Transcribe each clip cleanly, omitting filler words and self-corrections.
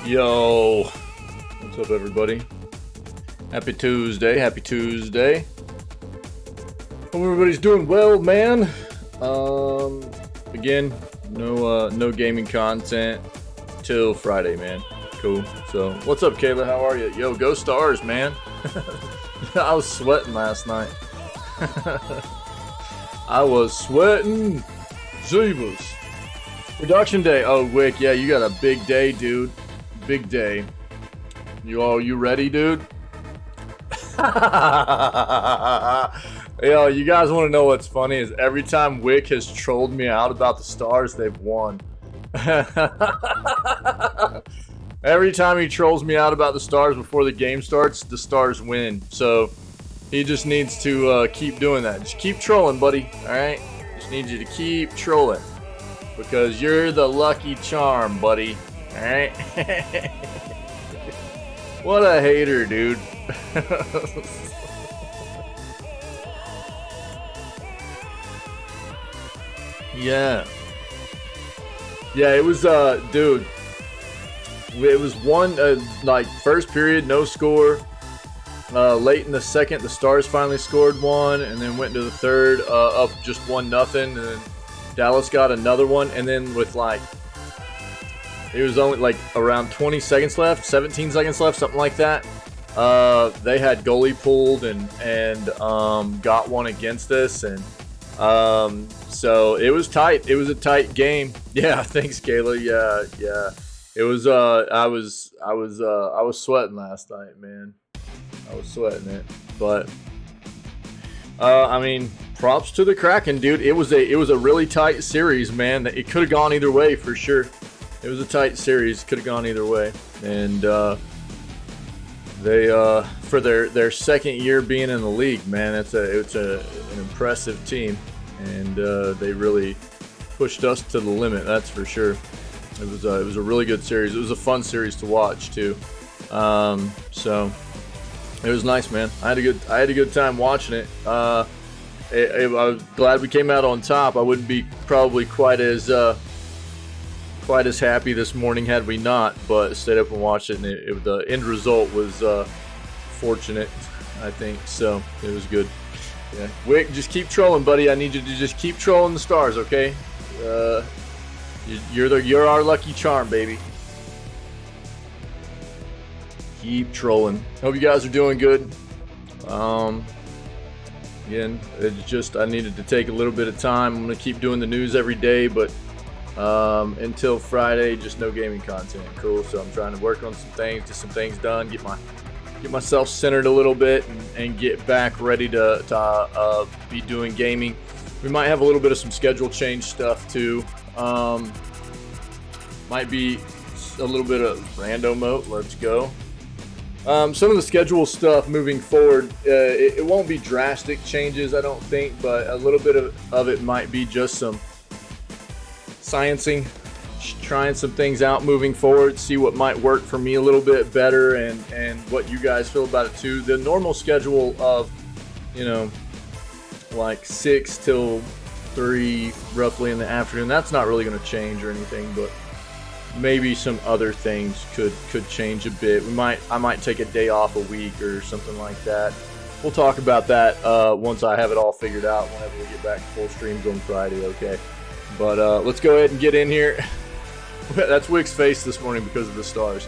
Yo, what's up, everybody? Happy Tuesday, happy Tuesday. Hope everybody's doing well, man. Again, no gaming content till Friday, man. Cool. So, what's up, Kayla? How are you? Yo, go Stars, man. I was sweating last night. I was sweating. Zebas. Production day. Oh, Wick, yeah, you got a big day, dude. Big day. You ready, dude? Yo, you guys want to know what's funny is every time Wick has trolled me out about the Stars, they've won. Every time he trolls me out about the Stars before the game starts, the Stars win. So he just needs to keep doing that. Just keep trolling, buddy. All right? Just need you to keep trolling because you're the lucky charm, buddy. All right? What a hater, dude. Yeah, it was dude, it was one like first period, no score. Late in the second, the Stars finally scored one, and then went into the third, up just 1-0, and then Dallas got another one, and then with like, it was only like around 20 seconds left, 17 seconds left, something like that. They had goalie pulled and got one against us, and so it was tight. It was a tight game. Yeah, thanks, Kayla. Yeah. It was. I was sweating last night, man. I was sweating it, but I mean, props to the Kraken, dude. It was a really tight series, man. It could have gone either way for sure. It was a tight series. Could have gone either way, and they for their second year being in the league, man, it's an impressive team, and they really pushed us to the limit. That's for sure. It was a really good series. It was a fun series to watch too. So it was nice, man. I had a good time watching it. I was glad we came out on top. I wouldn't be probably quite as happy this morning had we not, but stayed up and watched it, and the end result was fortunate, I think. So it was good. Yeah, Wick, just keep trolling, buddy. I need you to just keep trolling the Stars, okay? You're our lucky charm, baby. Keep trolling. Hope you guys are doing good. Again, it's just I needed to take a little bit of time. I'm gonna keep doing the news every day, but until Friday, just no gaming content. Cool. So I'm trying to work on some things, get some things done, get myself centered a little bit, and get back ready to be doing gaming. We might have a little bit of some schedule change stuff too. Might be a little bit of rando mode. Let's go. Some of the schedule stuff moving forward, it won't be drastic changes, I don't think, but a little bit of it might be just some sciencing, trying some things out moving forward, see what might work for me a little bit better, and what you guys feel about it too. The normal schedule of, like 6 till 3 roughly in the afternoon, that's not really going to change or anything, but maybe some other things could change a bit. I might take a day off a week or something like that. We'll talk about that once I have it all figured out, whenever we get back to full streams on Friday, okay? But let's go ahead and get in here. That's Wick's face this morning because of the Stars.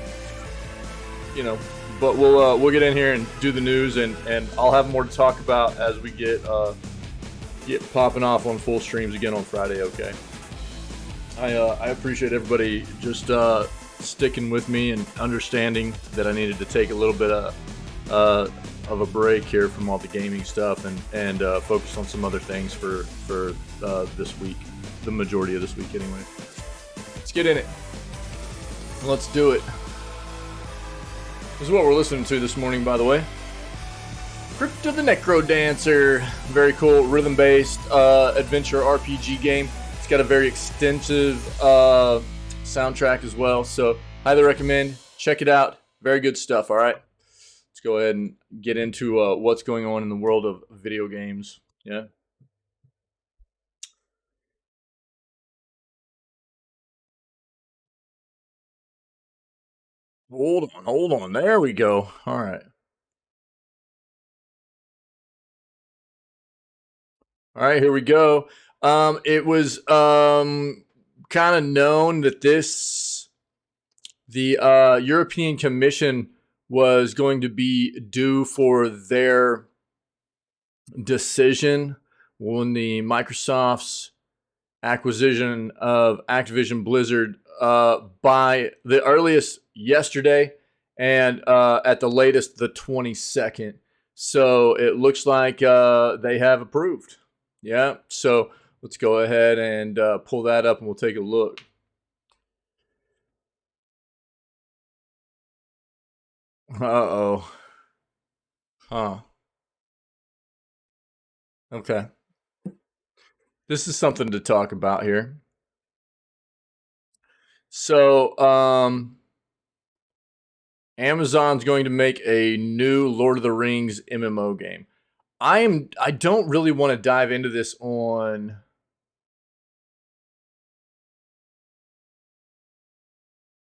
But we'll get in here and do the news, and I'll have more to talk about as we get popping off on full streams again on Friday, okay? I appreciate everybody just sticking with me and understanding that I needed to take a little bit of a break here from all the gaming stuff and focus on some other things for this week, the majority of this week anyway. Let's get in it. Let's do it. This is what we're listening to this morning, by the way. Crypt of the Necro Dancer. Very cool rhythm-based adventure RPG game. It's got a very extensive soundtrack as well, so highly recommend. Check it out. Very good stuff, all right? Let's go ahead and get into what's going on in the world of video games. Yeah. Hold on. There we go. All right. All right, here we go. It was kind of known that the European Commission was going to be due for their decision when the Microsoft's acquisition of Activision Blizzard by the earliest yesterday and at the latest the 22nd. So it looks like they have approved. Yeah. So let's go ahead and pull that up and we'll take a look. Uh-oh. Huh. Okay. This is something to talk about here. So, Amazon's going to make a new Lord of the Rings MMO game. I don't really want to dive into this on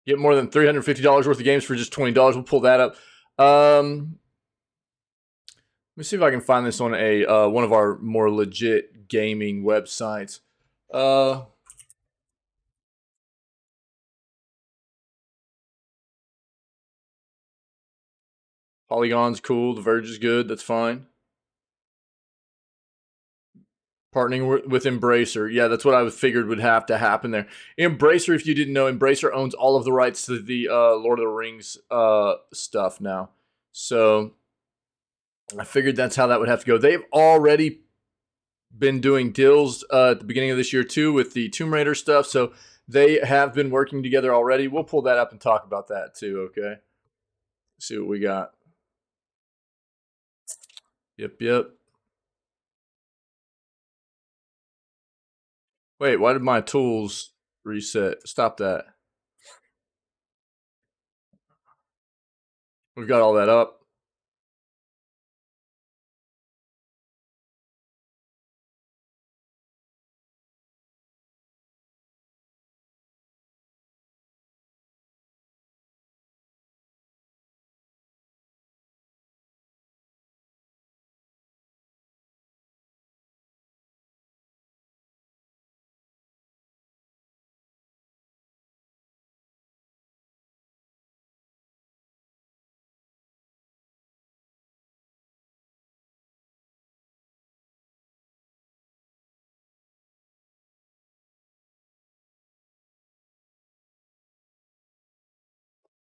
get more than $350 worth of games for just $20. We'll pull that up. Let me see if I can find this on a one of our more legit gaming websites. Polygon's cool. The Verge is good. That's fine. Partnering with Embracer. Yeah, that's what I figured would have to happen there. Embracer, if you didn't know, Embracer owns all of the rights to the Lord of the Rings stuff now. So I figured that's how that would have to go. They've already been doing deals at the beginning of this year too with the Tomb Raider stuff. So they have been working together already. We'll pull that up and talk about that too, okay? See what we got. Yep. Wait, why did my tools reset? Stop that. We've got all that up.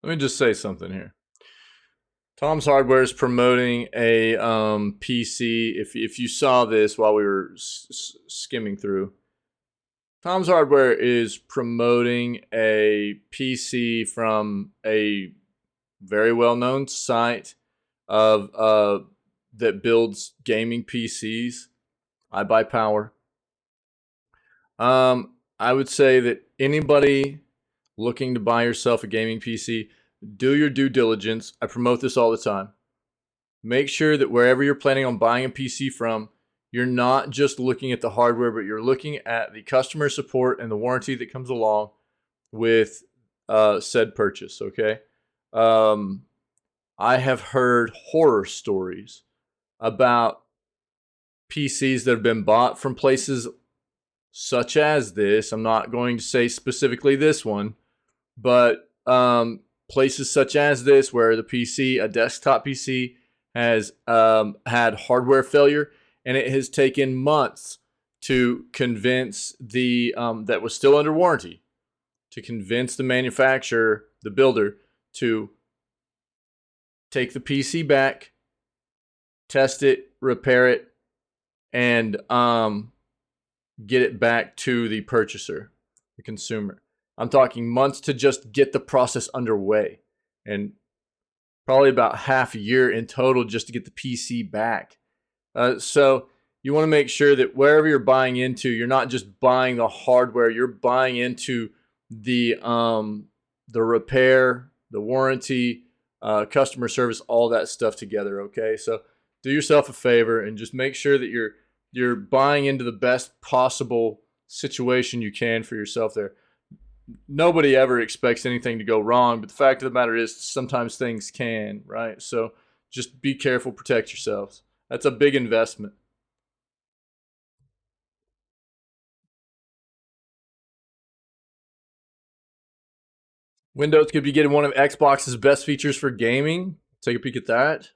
Let me just say something here. Tom's Hardware is promoting a PC. If you saw this while we were skimming through, Tom's Hardware is promoting a PC from a very well-known site of that builds gaming PCs. I buy power. I would say that anybody looking to buy yourself a gaming PC, do your due diligence. I promote this all the time. Make sure that wherever you're planning on buying a PC from, you're not just looking at the hardware, but you're looking at the customer support and the warranty that comes along with said purchase, okay? I have heard horror stories about PCs that have been bought from places such as this. I'm not going to say specifically this one, but places such as this where the PC, a desktop PC, has had hardware failure, and it has taken months to convince the that was still under warranty to convince the manufacturer, the builder, to take the PC back, test it, repair it, and get it back to the purchaser, the consumer. I'm talking months to just get the process underway, and probably about half a year in total just to get the PC back. So you want to make sure that wherever you're buying into, you're not just buying the hardware, you're buying into the repair, the warranty, customer service, all that stuff together, okay? So do yourself a favor and just make sure that you're buying into the best possible situation you can for yourself there. nobody ever expects anything to go wrong, but the fact of the matter is sometimes things can, right? So just be careful, protect yourselves. That's a big investment. Windows could be getting one of Xbox's best features for gaming. Take a peek at that.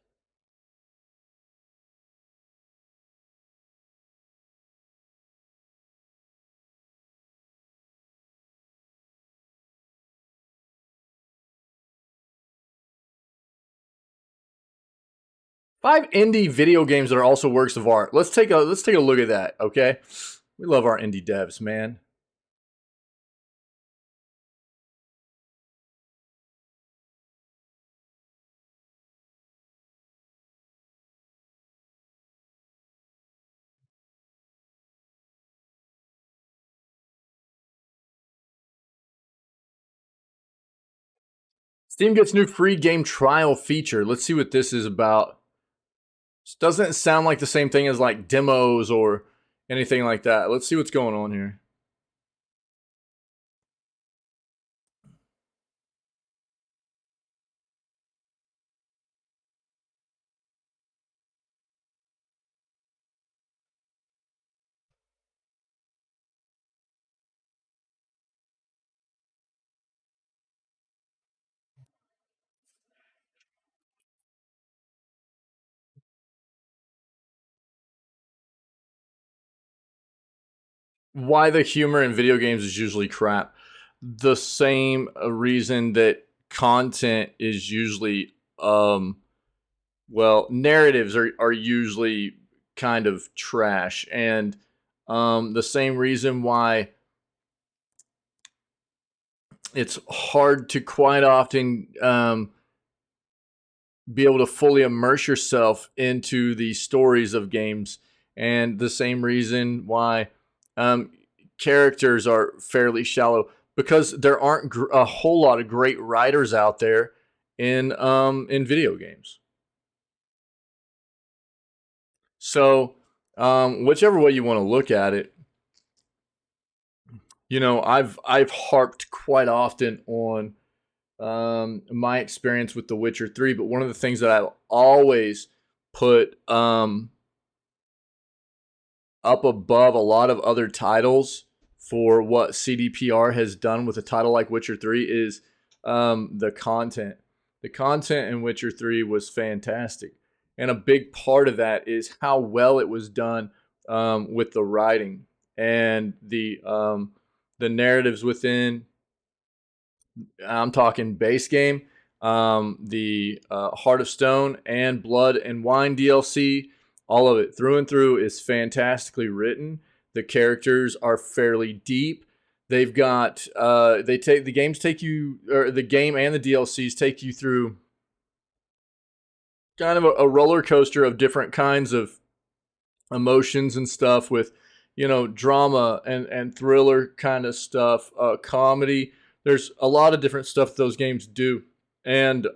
5 indie video games that are also works of art. Let's take a look at that, okay? We love our indie devs, man. Steam gets new free game trial feature. Let's see what this is about. This doesn't sound like the same thing as like demos or anything like that. Let's see what's going on here. Why the humor in video games is usually crap. The same reason that content is usually well, narratives are usually kind of trash, and the same reason why it's hard to quite often be able to fully immerse yourself into the stories of games, and the same reason why um, characters are fairly shallow, because there aren't a whole lot of great writers out there in video games. So whichever way you want to look at it, I've harped quite often on my experience with The Witcher 3, but one of the things that I've always put up above a lot of other titles for what CDPR has done with a title like Witcher 3 is the content. The content in Witcher 3 was fantastic. And a big part of that is how well it was done with the writing and the narratives within. I'm talking base game, the Heart of Stone and Blood and Wine DLC. All of it through and through is fantastically written. The characters are fairly deep. They've got the games take you, or the game and the DLCs take you through kind of a roller coaster of different kinds of emotions and stuff, with drama and thriller kind of stuff, comedy. There's a lot of different stuff those games do, and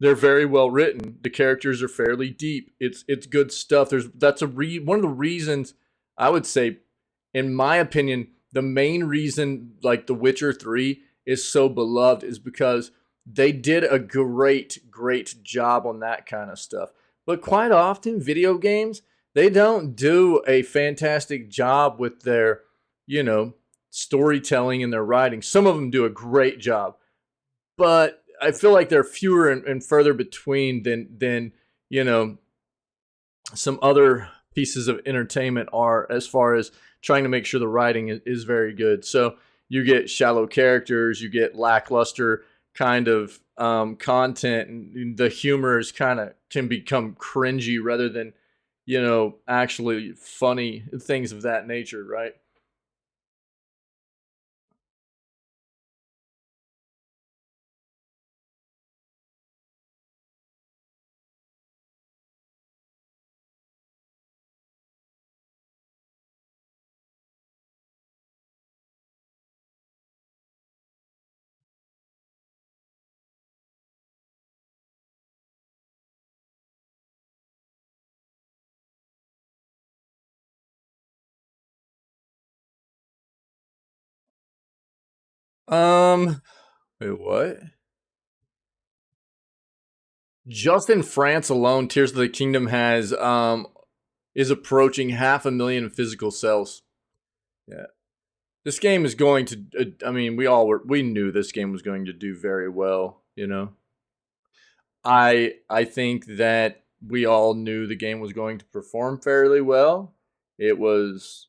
they're very well written. The characters are fairly deep. It's good stuff. One of the reasons, I would say, in my opinion, the main reason like The Witcher 3 is so beloved is because they did a great job on that kind of stuff. But quite often video games, they don't do a fantastic job with their, you know, storytelling and their writing. Some of them do a great job, but I feel like they're fewer and further between than you know some other pieces of entertainment are, as far as trying to make sure the writing is very good. So you get shallow characters, you get lackluster kind of content, and the humor is kind of can become cringy rather than actually funny, things of that nature, right? Wait, what? Just in France alone, Tears of the Kingdom has is approaching 500,000 physical sales. Yeah. This game is going to I mean, we knew this game was going to do very well, you know. I think that we all knew the game was going to perform fairly well. It was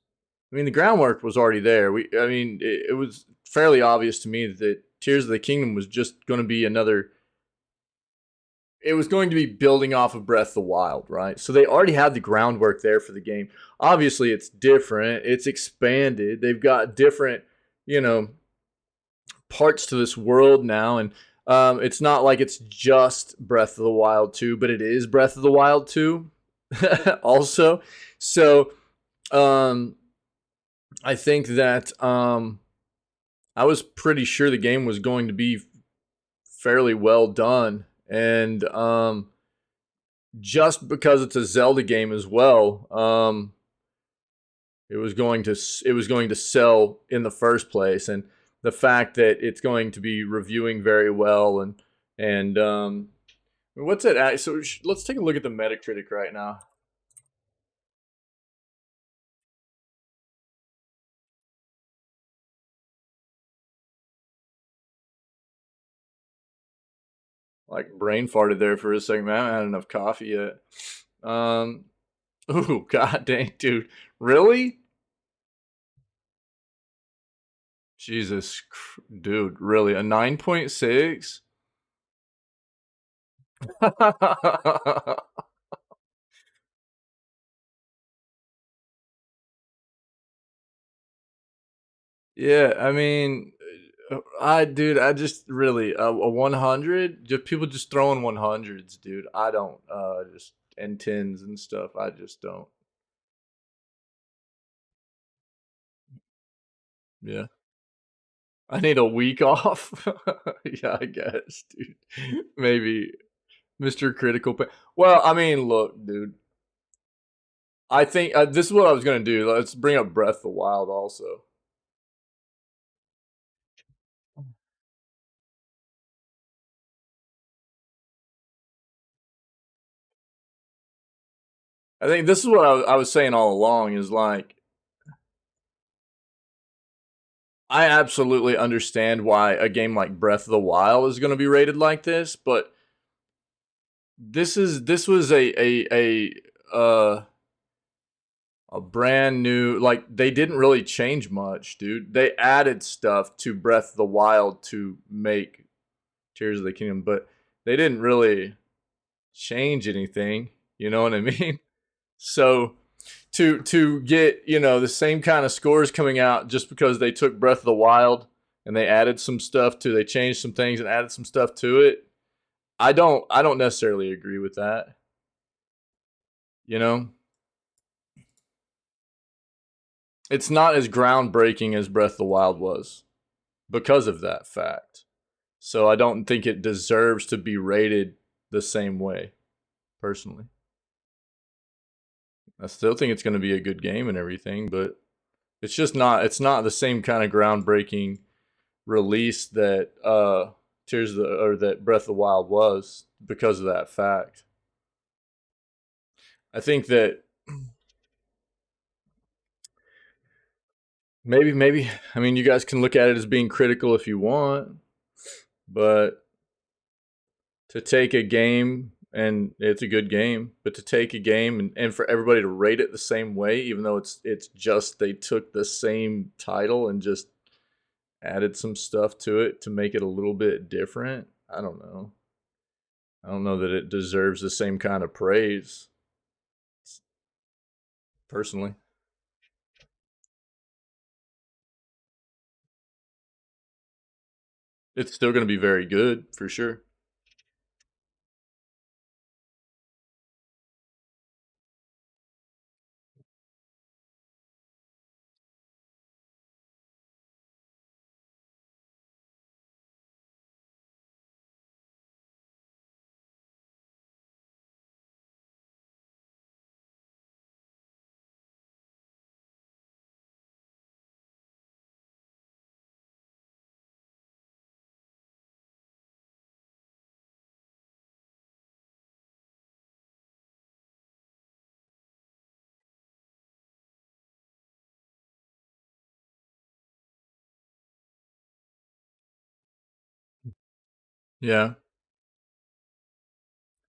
I mean, the groundwork was already there. I mean, it was fairly obvious to me that Tears of the Kingdom was just going to be another it was going to be building off of Breath of the Wild, right? So they already had the groundwork there for the game. Obviously, it's different. It's expanded. They've got different, you know, parts to this world now, and it's not like it's just Breath of the Wild 2, but it is Breath of the Wild 2 also. So um, I think that I was pretty sure the game was going to be fairly well done, and just because it's a Zelda game as well, it was going to sell in the first place, and the fact that it's going to be reviewing very well, and what's it at? So let's take a look at the Metacritic right now. Like brain farted there for a second, man. I haven't had enough coffee yet. Ooh, god dang, dude, really? Jesus, dude, really? A 9.6? Yeah, I mean, dude, I just really a 100. Just people just throwing 100s, dude. I don't just and tens and stuff. I just don't. Yeah, I need a week off. Yeah, I guess, dude. Maybe Mr. Critical. Well, I mean, look, dude. I think this is what I was gonna do. Let's bring up Breath of the Wild also. I think this is what I was saying all along. Is like I absolutely understand why a game like Breath of the Wild is going to be rated like this, but this was a brand new, like, they didn't really change much, dude. They added stuff to Breath of the Wild to make Tears of the Kingdom, but they didn't really change anything. You know what I mean? So to get, you know, the same kind of scores coming out just because they took Breath of the Wild and they added some stuff to, they changed some things and added some stuff to it. I don't necessarily agree with that. You know, it's not as groundbreaking as Breath of the Wild was because of that fact. So I don't think it deserves to be rated the same way, personally. I still think it's going to be a good game and everything, but it's not the same kind of groundbreaking release that Tears of the or that Breath of the Wild was because of that fact. I think that maybe I mean you guys can look at it as being critical if you want, but to take a game and it's a good game, but to take a game and for everybody to rate it the same way, even though it's just they took the same title and just added some stuff to it to make it a little bit different. I don't know. I don't know that it deserves the same kind of praise, personally. It's still going to be very good for sure. Yeah.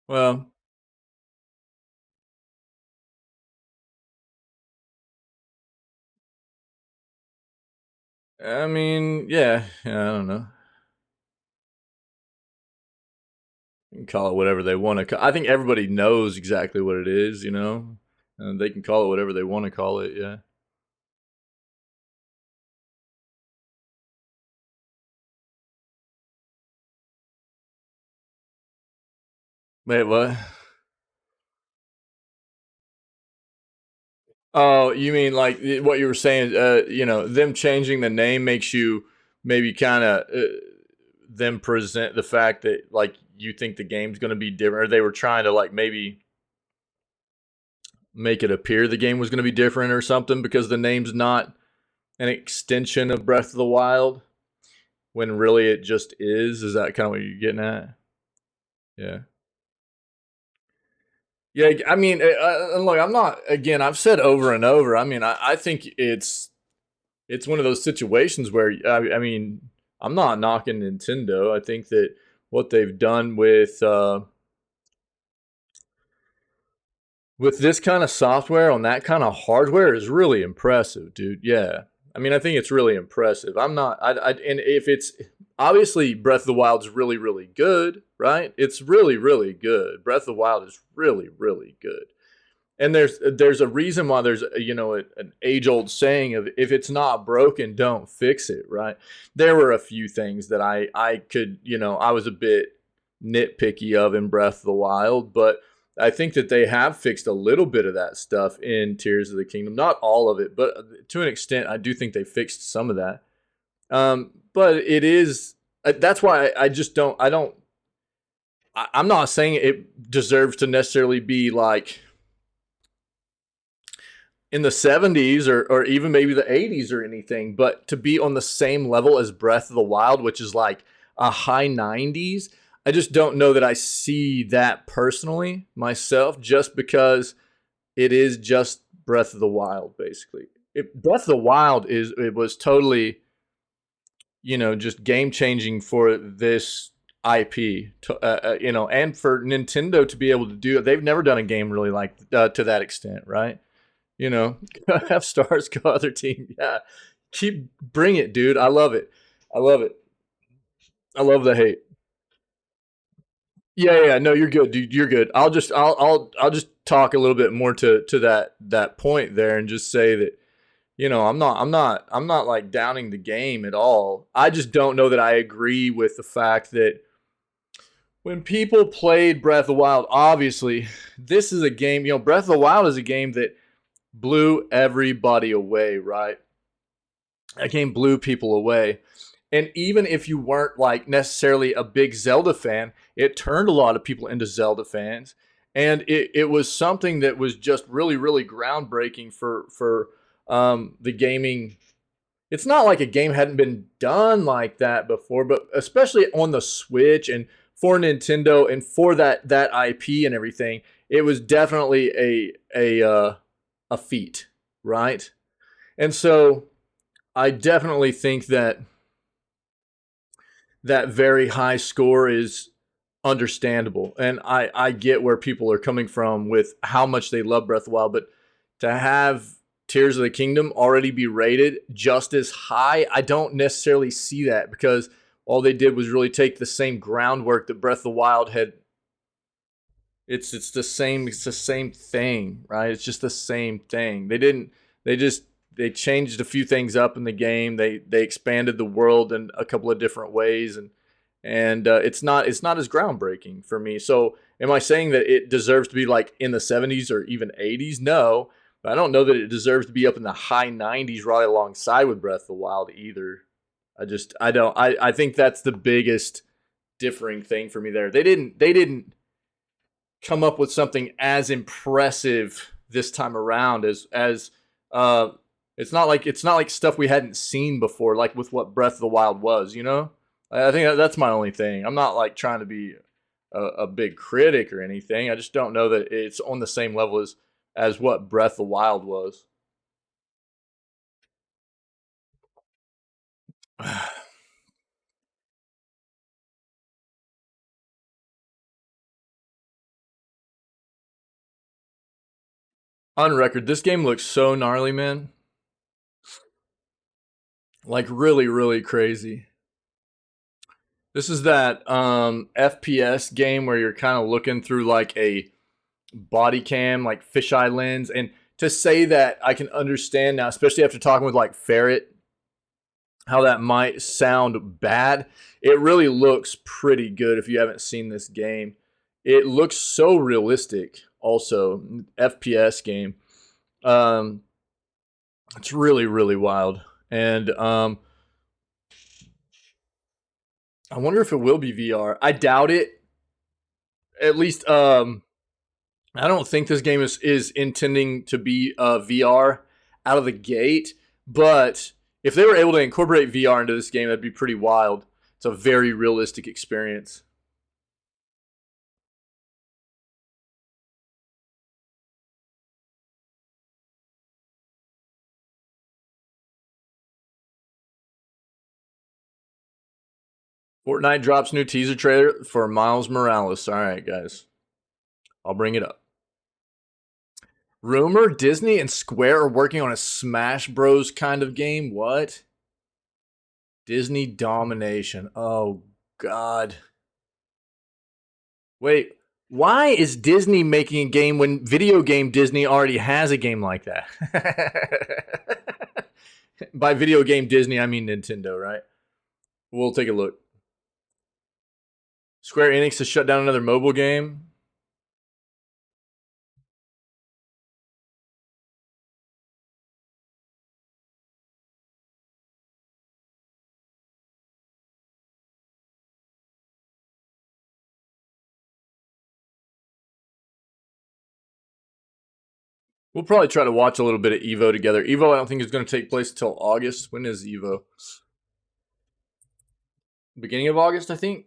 Well, I mean, yeah, I don't know. You can call it whatever they want to. I think everybody knows exactly what it is, you know, and they can call it whatever they want to call it. Yeah. Wait, what? Oh, you mean like what you were saying? You know, them changing the name makes you maybe kind of them present the fact that like you think the game's going to be different, or they were trying to like maybe make it appear the game was going to be different or something because the name's not an extension of Breath of the Wild when really it just is. Is that kind of what you're getting at? Yeah. Yeah, I mean, look, I'm not. Again, I've said over and over. I mean, I think it's one of those situations where I mean, I'm not knocking Nintendo. I think that what they've done with this kind of software on that kind of hardware is really impressive, dude. Yeah, I mean, I think it's really impressive. I'm not. And if it's obviously Breath of the Wild is really really good, right? It's really really good. Breath of the Wild is really really good. And there's a reason why there's you know an age old saying of if it's not broken, don't fix it. Right? There were a few things that I could you know I was a bit nitpicky of in Breath of the Wild, but I think that they have fixed a little bit of that stuff in Tears of the Kingdom. Not all of it, but to an extent, I do think they fixed some of that. But it is that's why I just don't I don't I'm not saying it deserves to necessarily be like in the 70s or even maybe the 80s or anything, but to be on the same level as Breath of the Wild, which is like a high 90s, I just don't know that I see that personally myself just because it is just Breath of the Wild, basically. Breath of the Wild is it was totally, you know, just game changing for this IP, you know, and for Nintendo to be able to do it. They've never done a game really like to that extent, right? You know, have stars go other team. Yeah, keep bring it, dude. I love it. I love it. I love the hate. Yeah. No, you're good, dude. You're good. I'll just talk a little bit more to that point there, and just say that you know I'm not like downing the game at all. I just don't know that I agree with the fact that when people played Breath of the Wild, obviously this is a game. You know, Breath of the Wild is a game that blew everybody away, right? That game blew people away. And even if you weren't like necessarily a big Zelda fan, it turned a lot of people into Zelda fans. And it was something that was just really, really groundbreaking for the gaming. It's not like a game hadn't been done like that before, but especially on the Switch and for Nintendo and for that IP and everything, it was definitely a feat, right? And so I definitely think that that very high score is understandable. And I get where people are coming from with how much they love Breath of the Wild, but to have Tears of the Kingdom already be rated just as high, I don't necessarily see that because all they did was really take the same groundwork that Breath of the Wild had. It's the same thing, right? It's just the same thing. They just they changed a few things up in the game. They expanded the world in a couple of different ways, and it's not as groundbreaking for me. So am I saying that it deserves to be like in the 70s or even 80s? No, but I don't know that it deserves to be up in the high 90s right alongside with Breath of the Wild either. I don't I think that's the biggest differing thing for me there. They didn't come up with something as impressive this time around as uh it's not like stuff we hadn't seen before like with what Breath of the Wild was, you know? I think that's my only thing. I'm not like trying to be a big critic or anything. I just don't know that it's on the same level as what Breath of the Wild was. On record, this game looks so gnarly, man. Like really, really crazy. This is that FPS game where you're kind of looking through like a body cam, like fisheye lens. And to say that I can understand now, especially after talking with like Ferret, how that might sound bad, it really looks pretty good if you haven't seen this game. It looks so realistic, also, FPS game. Um, it's really, really wild. And I wonder if it will be VR. I doubt it. At least I don't think this game is intending to be VR out of the gate. But if they were able to incorporate VR into this game, that'd be pretty wild. It's a very realistic experience. Fortnite drops new teaser trailer for Miles Morales. All right, guys. I'll bring it up. Rumor Disney and Square are working on a Smash Bros. Kind of game. What? Disney domination. Oh, God. Wait, why is Disney making a game when video game Disney already has a game like that? By video game Disney, I mean Nintendo, right? We'll take a look. Square Enix has shut down another mobile game. We'll probably try to watch a little bit of Evo together. Evo, I don't think is going to take place until August. When is Evo? Beginning of August, I think.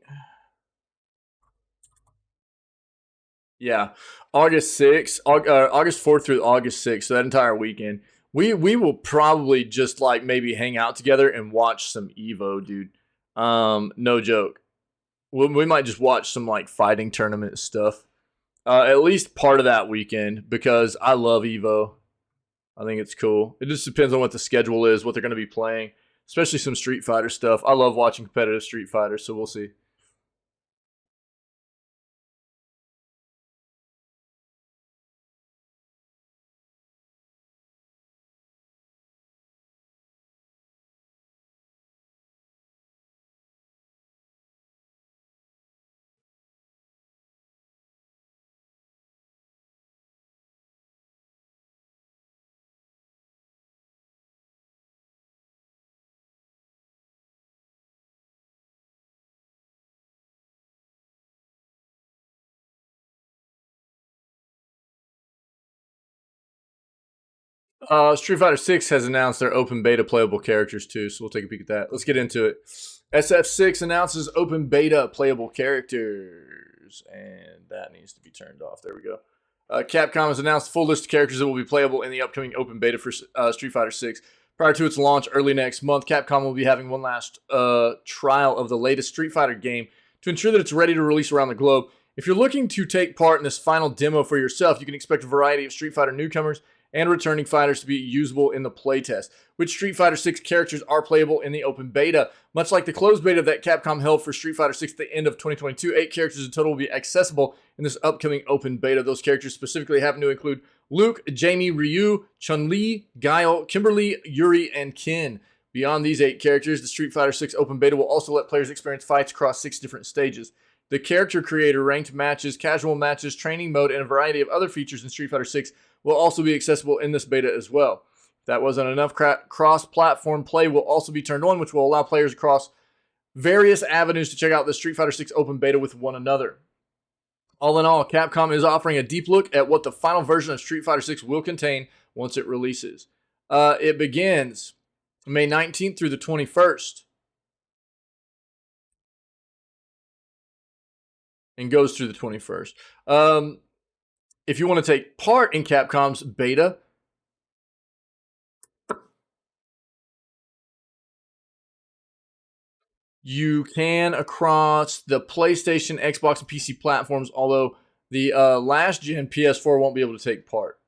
Yeah, August 6th, August 4th through August 6th, so that entire weekend. We will probably just like maybe hang out together and watch some Evo, dude. No joke. We might just watch some like fighting tournament stuff. At least part of that weekend because I love Evo. I think it's cool. It just depends on what the schedule is, what they're going to be playing, especially some Street Fighter stuff. I love watching competitive Street Fighter, so we'll see. Street Fighter 6 has announced their open beta playable characters too, so we'll take a peek at that. Let's get into it. SF6 announces open beta playable characters, and that needs to be turned off. There we go. Capcom has announced a full list of characters that will be playable in the upcoming open beta for Street Fighter 6. Prior to its launch early next month, Capcom will be having one last trial of the latest Street Fighter game to ensure that it's ready to release around the globe. If you're looking to take part in this final demo for yourself, you can expect a variety of Street Fighter newcomers and returning fighters to be usable in the playtest. Which Street Fighter 6 characters are playable in the open beta? Much like the closed beta that Capcom held for Street Fighter 6 at the end of 2022, 8 characters in total will be accessible in this upcoming open beta. Those characters specifically happen to include Luke, Jamie, Ryu, Chun-Li, Guile, Kimberly, Yuri, and Ken. Beyond these 8 characters, the Street Fighter 6 open beta will also let players experience fights across 6 different stages. The character creator, ranked matches, casual matches, training mode, and a variety of other features in Street Fighter 6 will also be accessible in this beta as well. If that wasn't enough, cross-platform play will also be turned on, which will allow players across various avenues to check out the Street Fighter 6 open beta with one another. All in all, Capcom is offering a deep look at what the final version of Street Fighter 6 will contain once it releases. It begins May 19th through the 21st and goes through the 21st. If you want to take part in Capcom's beta, you can across the PlayStation, Xbox, and PC platforms, although the last gen PS4 won't be able to take part.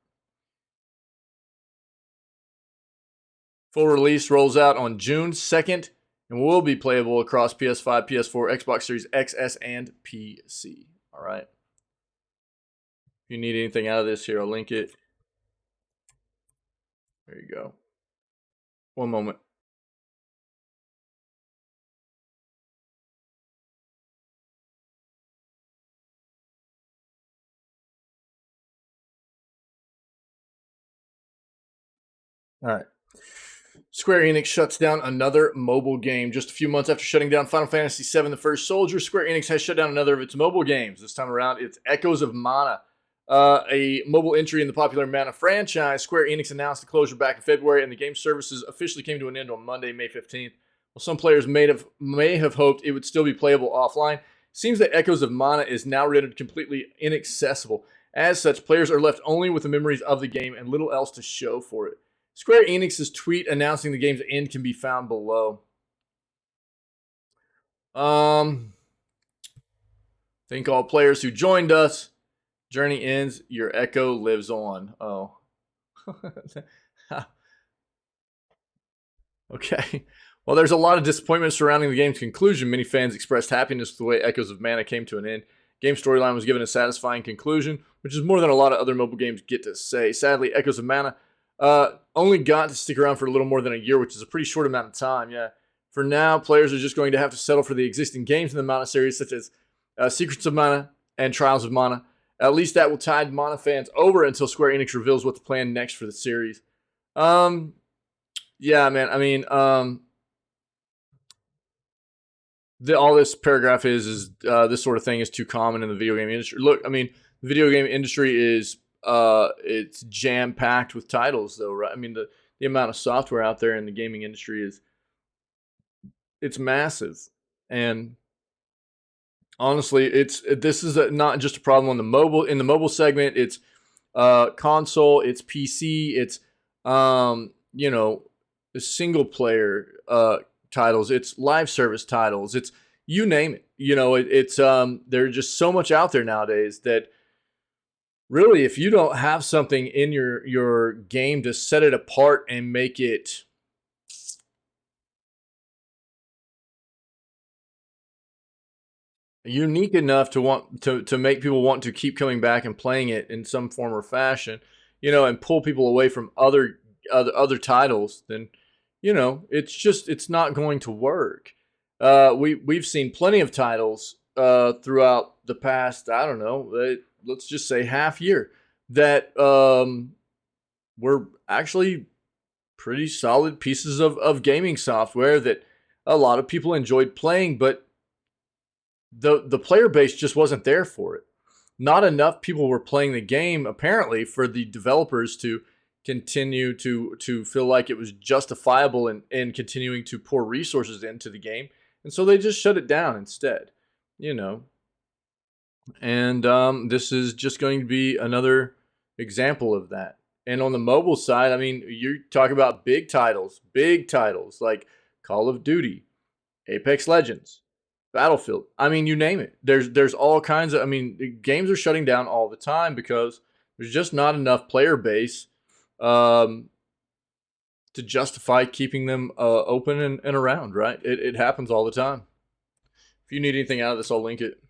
Full release rolls out on June 2nd and will be playable across PS5, PS4, Xbox Series XS, and PC. All right. If you need anything out of this here, I'll link it. There you go. One moment. All right. Square Enix shuts down another mobile game. Just a few months after shutting down Final Fantasy VII The First Soldier, Square Enix has shut down another of its mobile games. This time around, it's Echoes of Mana. A mobile entry in the popular Mana franchise. Square Enix announced the closure back in February, and the game services officially came to an end on Monday, May 15th. While some players may have hoped it would still be playable offline, it seems that Echoes of Mana is now rendered completely inaccessible. As such, players are left only with the memories of the game and little else to show for it. Square Enix's tweet announcing the game's end can be found below. Thank all players who joined us. Journey ends, your echo lives on. Oh. Okay. Well, there's a lot of disappointment surrounding the game's conclusion. Many fans expressed happiness with the way Echoes of Mana came to an end. Game storyline was given a satisfying conclusion, which is more than a lot of other mobile games get to say. Sadly, Echoes of Mana only got to stick around for a little more than a year, which is a pretty short amount of time. Yeah. For now, players are just going to have to settle for the existing games in the Mana series, such as Secrets of Mana and Trials of Mana. At least that will tide Mana fans over until Square Enix reveals what the plan next for the series. Yeah, man. I mean, all this paragraph is this sort of thing is too common in the video game industry. Look, I mean, the video game industry is it's jam packed with titles, though, right? I mean, the amount of software out there in the gaming industry it's massive, and honestly, this is not just a problem on the mobile. In the mobile segment, it's console, it's PC, it's single player titles, it's live service titles, it's you name it. It's there's just so much out there nowadays that really, if you don't have something in your game to set it apart and make it unique enough to want to make people want to keep coming back and playing it in some form or fashion, and pull people away from other titles, then it's not going to work. We've seen plenty of titles throughout the past, I don't know, let's just say half year, that were actually pretty solid pieces of gaming software that a lot of people enjoyed playing, but the player base just wasn't there for it. Not enough people were playing the game, apparently, for the developers to continue to feel like it was justifiable in continuing to pour resources into the game. And so they just shut it down instead, And this is just going to be another example of that. And on the mobile side, I mean, you talk about big titles like Call of Duty, Apex Legends, Battlefield. I mean, you name it. There's all kinds of. I mean, games are shutting down all the time because there's just not enough player base to justify keeping them open and around. Right? It happens all the time. If you need anything out of this, I'll link it.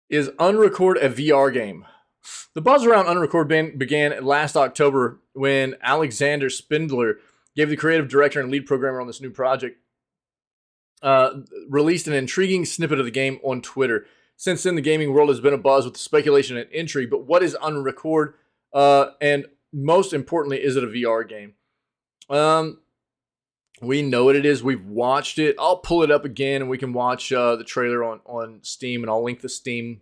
Is Unrecord a VR game? The buzz around Unrecord began last October when Alexander Spindler gave the creative director and lead programmer on this new project, released an intriguing snippet of the game on Twitter. Since then, the gaming world has been abuzz with speculation and intrigue. But what is Unrecord? And most importantly, is it a VR game? We know what it is. We've watched it. I'll pull it up again, and we can watch the trailer on Steam, and I'll link the Steam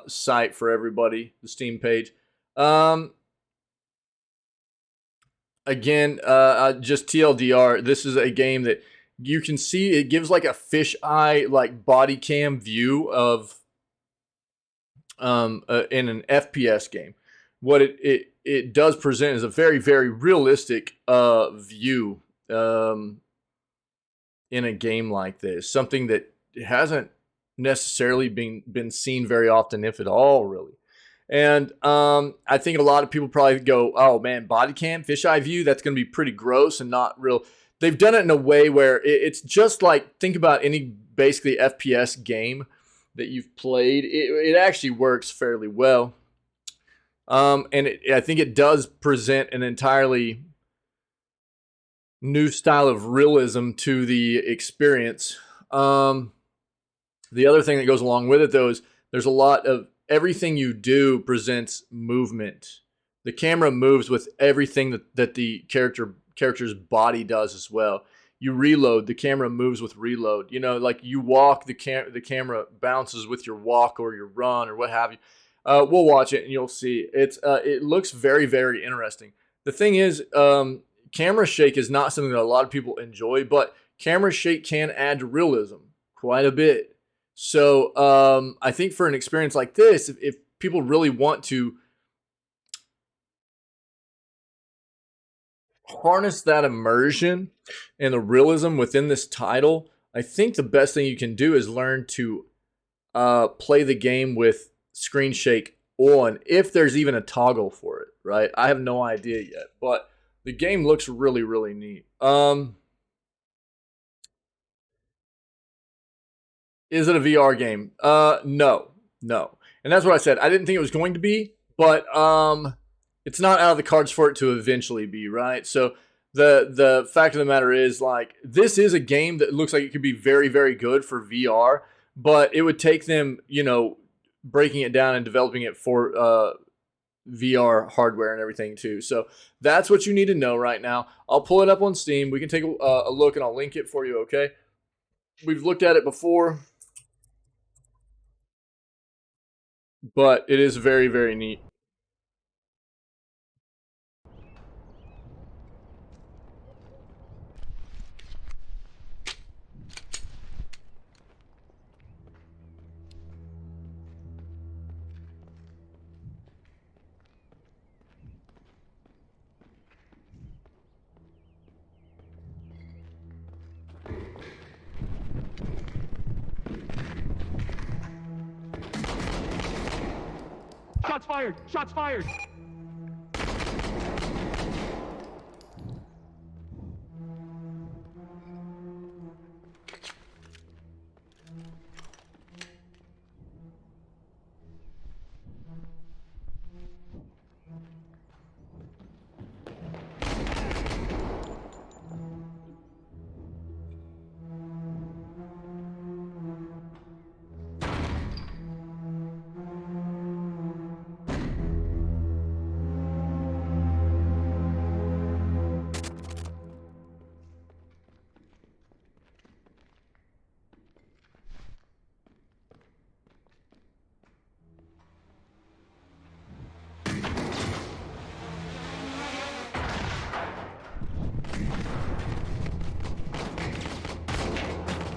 site for everybody, the Steam page. Again, just TLDR, this is a game that you can see, it gives like a fisheye, like body cam view of in an FPS game. What it does present is a very, very realistic view in a game like this. Something that hasn't necessarily been seen very often, if at all, really. And I think a lot of people probably go, oh man, body cam, fisheye view, that's going to be pretty gross and not real. They've done it in a way where it's just like, think about any basically FPS game that you've played. It actually works fairly well. And I think it does present an entirely new style of realism to the experience. The other thing that goes along with it, though, is there's a lot of everything you do presents movement. The camera moves with everything that the character's body does as well. You reload, the camera moves with reload. You know, like you walk, the camera bounces with your walk or your run or what have you. We'll watch it and you'll see. It looks very, very interesting. The thing is, camera shake is not something that a lot of people enjoy, but camera shake can add to realism quite a bit. So I think for an experience like this, if people really want to harness that immersion and the realism within this title, I think the best thing you can do is learn to play the game with screen shake on, if there's even a toggle for it, right? I have no idea yet, but the game looks really, really neat. Is it a VR game? No. And that's what I said. I didn't think it was going to be, but it's not out of the cards for it to eventually be, right? So the fact of the matter is, like, this is a game that looks like it could be very, very good for VR, but it would take them, you know, breaking it down and developing it for VR hardware and everything too. So that's what you need to know right now. I'll pull it up on Steam. We can take a look and I'll link it for you, okay? We've looked at it before, but it is very, very neat. Shots fired! Shots fired!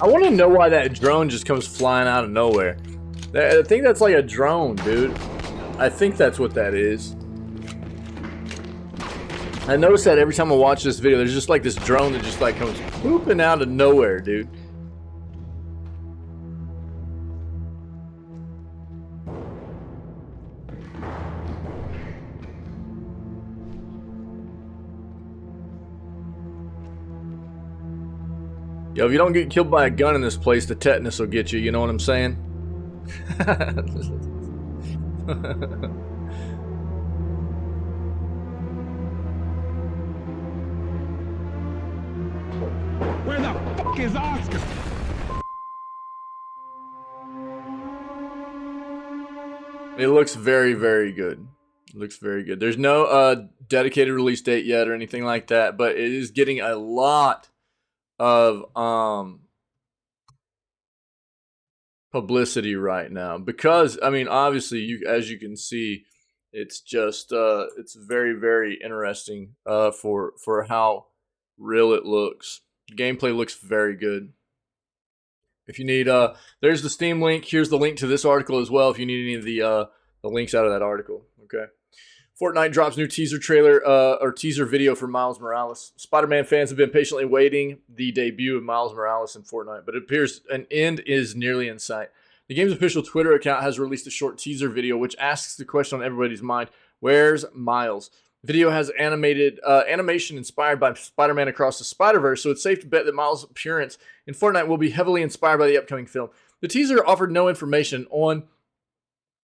I want to know why that drone just comes flying out of nowhere. I think that's like a drone, dude. I think that's what that is. I notice that every time I watch this video, there's just like this drone that just like comes pooping out of nowhere, dude. Yo, if you don't get killed by a gun in this place, the tetanus will get you, you know what I'm saying? Where the fuck is Oscar? It looks very, very good. It looks very good. There's no dedicated release date yet or anything like that, but it is getting a lot of publicity right now because, I mean, obviously, as you can see, it's just it's very, very interesting for how real it looks. The gameplay looks very good. If you need, there's the Steam link. Here's the link to this article as well if you need any of the links out of that article. Okay. Fortnite drops new teaser trailer or teaser video for Miles Morales. Spider-Man fans have been patiently waiting the debut of Miles Morales in Fortnite, but it appears an end is nearly in sight. The game's official Twitter account has released a short teaser video which asks the question on everybody's mind, where's Miles? The video has animation inspired by Spider-Man Across the Spider-Verse, so it's safe to bet that Miles' appearance in Fortnite will be heavily inspired by the upcoming film. The teaser offered no information on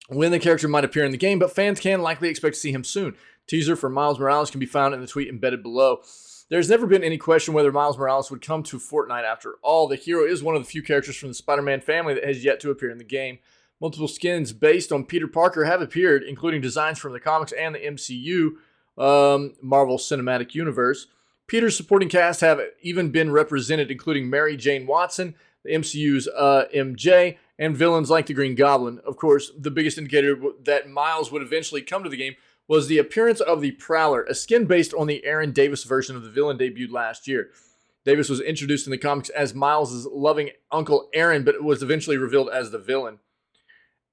when the character might appear in the game, but fans can likely expect to see him soon. Teaser for Miles Morales can be found in the tweet embedded below. There's never been any question whether Miles Morales would come to Fortnite after all. The hero is one of the few characters from the Spider-Man family that has yet to appear in the game. Multiple skins based on Peter Parker have appeared, including designs from the comics and the MCU, Marvel Cinematic Universe. Peter's supporting cast have even been represented, including Mary Jane Watson, the MCU's MJ, and villains like the Green Goblin. Of course, the biggest indicator that Miles would eventually come to the game was the appearance of the Prowler, a skin based on the Aaron Davis version of the villain debuted last year. Davis was introduced in the comics as Miles' loving Uncle Aaron, but was eventually revealed as the villain.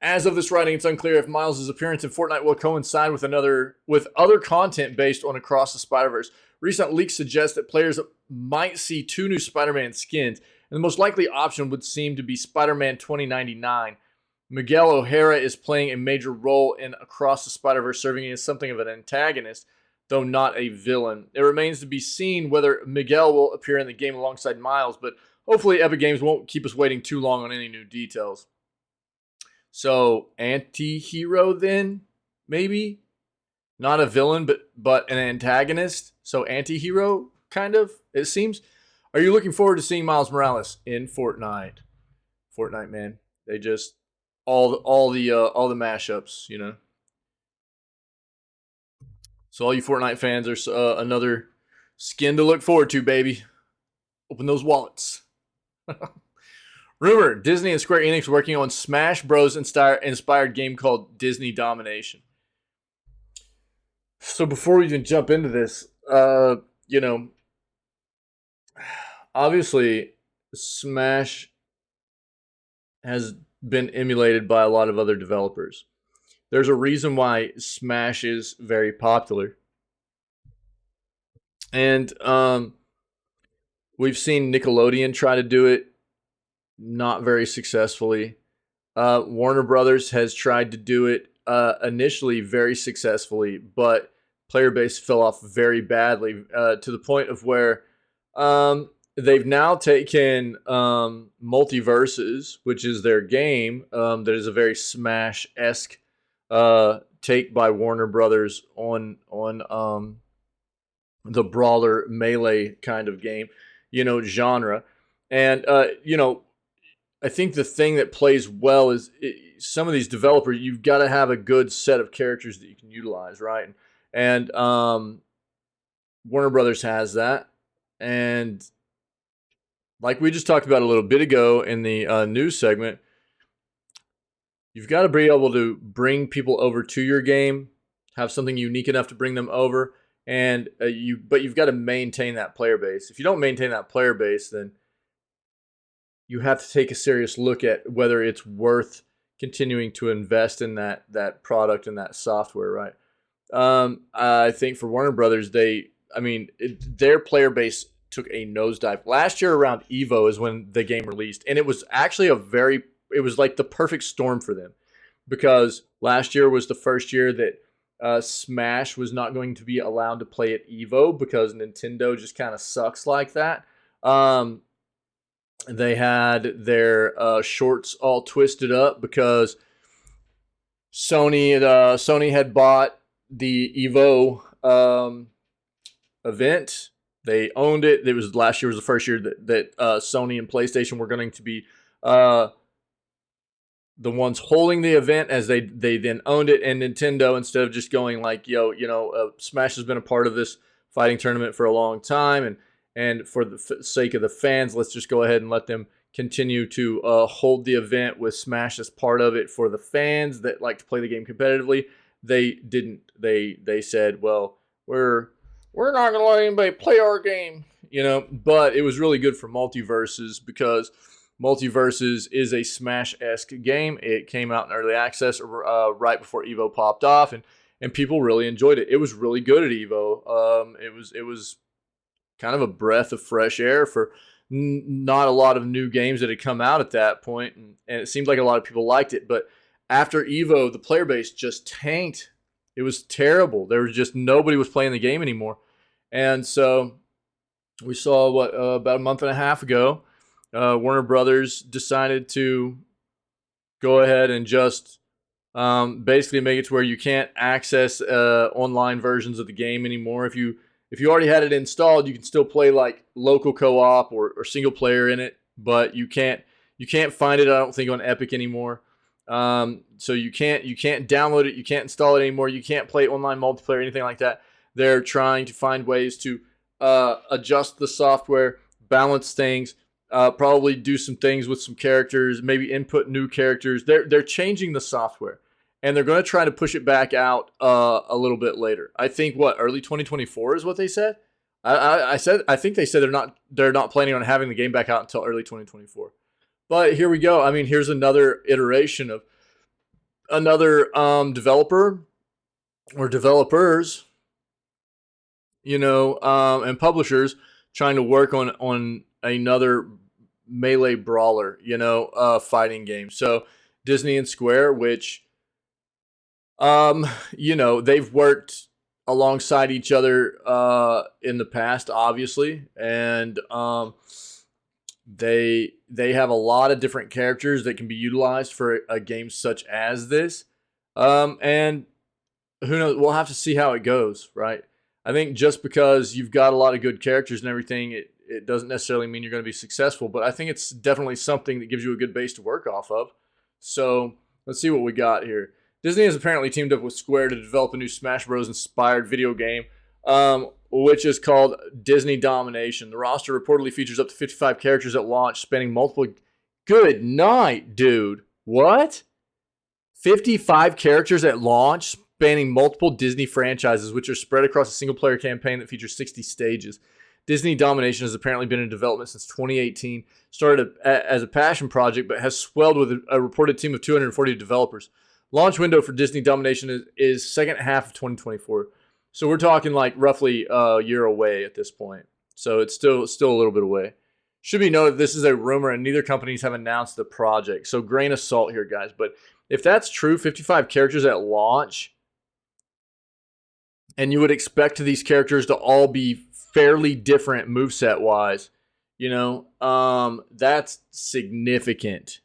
As of this writing, it's unclear if Miles' appearance in Fortnite will coincide with other content based on Across the Spider-Verse. Recent leaks suggest that players might see 2 new Spider-Man skins, and the most likely option would seem to be Spider-Man 2099. Miguel O'Hara is playing a major role in Across the Spider-Verse, serving as something of an antagonist, though not a villain. It remains to be seen whether Miguel will appear in the game alongside Miles, but hopefully Epic Games won't keep us waiting too long on any new details. So, anti-hero then, maybe? Not a villain, but an antagonist. So, anti-hero, kind of, it seems. Are you looking forward to seeing Miles Morales in Fortnite? Fortnite, man. They just... all the mashups, you know. So all you Fortnite fans, there's another skin to look forward to, baby. Open those wallets. Rumor: Disney and Square Enix working on Smash Bros. Inspired game called Disney Domination. So before we even jump into this, you know, obviously Smash has been emulated by a lot of other developers. There's a reason why Smash is very popular. And we've seen Nickelodeon try to do it, not very successfully. Warner Brothers has tried to do it initially very successfully, but player base fell off very badly to the point of where they've now taken Multiverses, which is their game that is a very Smash-esque take by Warner Brothers on the brawler melee kind of game, you know, genre. And, you know, I think the thing that plays well is some of these developers, you've got to have a good set of characters that you can utilize, right? And Warner Brothers has that. And like we just talked about a little bit ago in the news segment, you've got to be able to bring people over to your game, have something unique enough to bring them over, and but you've got to maintain that player base. If you don't maintain that player base, then you have to take a serious look at whether it's worth continuing to invest in that product and that software, right? I think for Warner Brothers, their player base took a nosedive. Last year around EVO is when the game released, and it was actually it was like the perfect storm for them, because last year was the first year that Smash was not going to be allowed to play at EVO because Nintendo just kind of sucks like that. They had their shorts all twisted up because Sony had bought the EVO event. They owned it. Last year was the first year that Sony and PlayStation were going to be the ones holding the event, as they then owned it. And Nintendo, instead of just going like, Smash has been a part of this fighting tournament for a long time, and for the sake of the fans, let's just go ahead and let them continue to hold the event with Smash as part of it for the fans that like to play the game competitively. They didn't. They said, well, we're not going to let anybody play our game, But it was really good for Multiverses, because Multiverses is a Smash-esque game. It came out in early access right before EVO popped off, and people really enjoyed it. It was really good at EVO. It was kind of a breath of fresh air for not a lot of new games that had come out at that point, and it seemed like a lot of people liked it. But after Evo, the player base just tanked. It was terrible. There was just nobody was playing the game anymore. And so we saw about a month and a half ago, Warner Brothers decided to go ahead and just basically make it to where you can't access online versions of the game anymore. If you already had it installed, you can still play like local co-op or single player in it, but you can't find it, I don't think, on Epic anymore. So you can't download it, you can't install it anymore, you can't play online multiplayer, anything like that. They're trying to find ways to adjust the software, balance things, probably do some things with some characters, maybe input new characters. They're changing the software, and they're going to try to push it back out a little bit later. I think early 2024 is what they said. I think they said they're not planning on having the game back out until early 2024. But here we go. I mean, here's another iteration of another developer or developers, and publishers trying to work on another melee brawler, fighting game. So Disney and Square, which, they've worked alongside each other in the past, obviously, and they have a lot of different characters that can be utilized for a game such as this, and who knows? We'll have to see how it goes, right? I think just because you've got a lot of good characters and everything, it doesn't necessarily mean you're going to be successful, but I think it's definitely something that gives you a good base to work off of. So let's see what we got here. Disney has apparently teamed up with Square to develop a new Smash Bros. Inspired video game, which is called Disney Domination. The roster reportedly features up to 55 characters at launch, spanning multiple... Good night, dude. What? 55 characters at launch, spanning multiple Disney franchises, which are spread across a single-player campaign that features 60 stages. Disney Domination has apparently been in development since 2018, started as a passion project, but has swelled with a reported team of 240 developers. Launch window for Disney Domination is second half of 2024. So we're talking like roughly a year away at this point. So it's still a little bit away. Should be noted this is a rumor and neither companies have announced the project. So grain of salt here, guys. But if that's true, 55 characters at launch, and you would expect these characters to all be fairly different moveset wise, that's significant.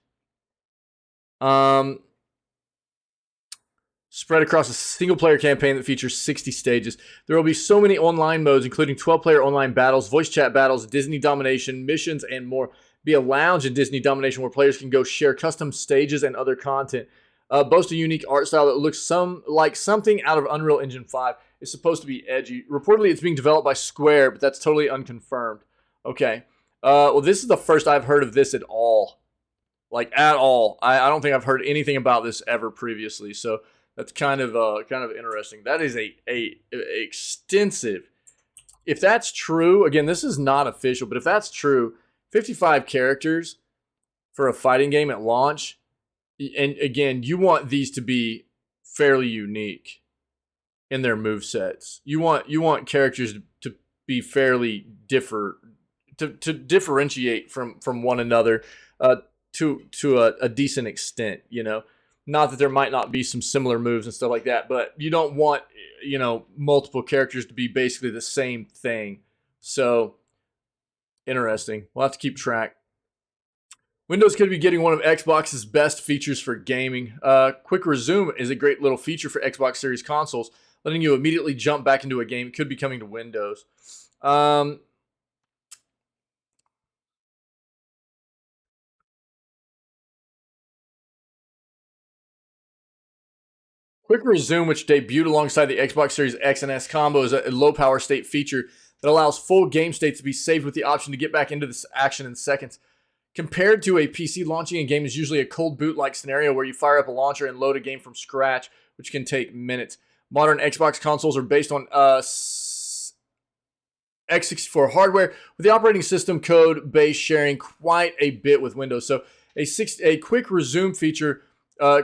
Spread across a single-player campaign that features 60 stages. There will be so many online modes, including 12-player online battles, voice chat battles, Disney Domination, missions, and more. Be a lounge in Disney Domination where players can go share custom stages and other content. Boast a unique art style that looks like something out of Unreal Engine 5. It's supposed to be edgy. Reportedly, it's being developed by Square, but that's totally unconfirmed. Okay. Well, this is the first I've heard of this at all. Like, at all. I don't think I've heard anything about this ever previously, so... That's kind of interesting. That is a extensive. If that's true, again, this is not official, but if that's true, 55 characters for a fighting game at launch, and again, you want these to be fairly unique in their movesets. You want characters to be fairly to differentiate from one another to a decent extent, Not that there might not be some similar moves and stuff like that, but you don't want, multiple characters to be basically the same thing. So, interesting. We'll have to keep track. Windows could be getting one of Xbox's best features for gaming. Quick Resume is a great little feature for Xbox Series consoles, letting you immediately jump back into a game. It could be coming to Windows. Quick Resume, which debuted alongside the Xbox Series X and S combo, is a low-power state feature that allows full game states to be saved with the option to get back into this action in seconds. Compared to a PC, launching a game is usually a cold boot-like scenario where you fire up a launcher and load a game from scratch, which can take minutes. Modern Xbox consoles are based on x64 hardware, with the operating system code base sharing quite a bit with Windows. So a quick resume feature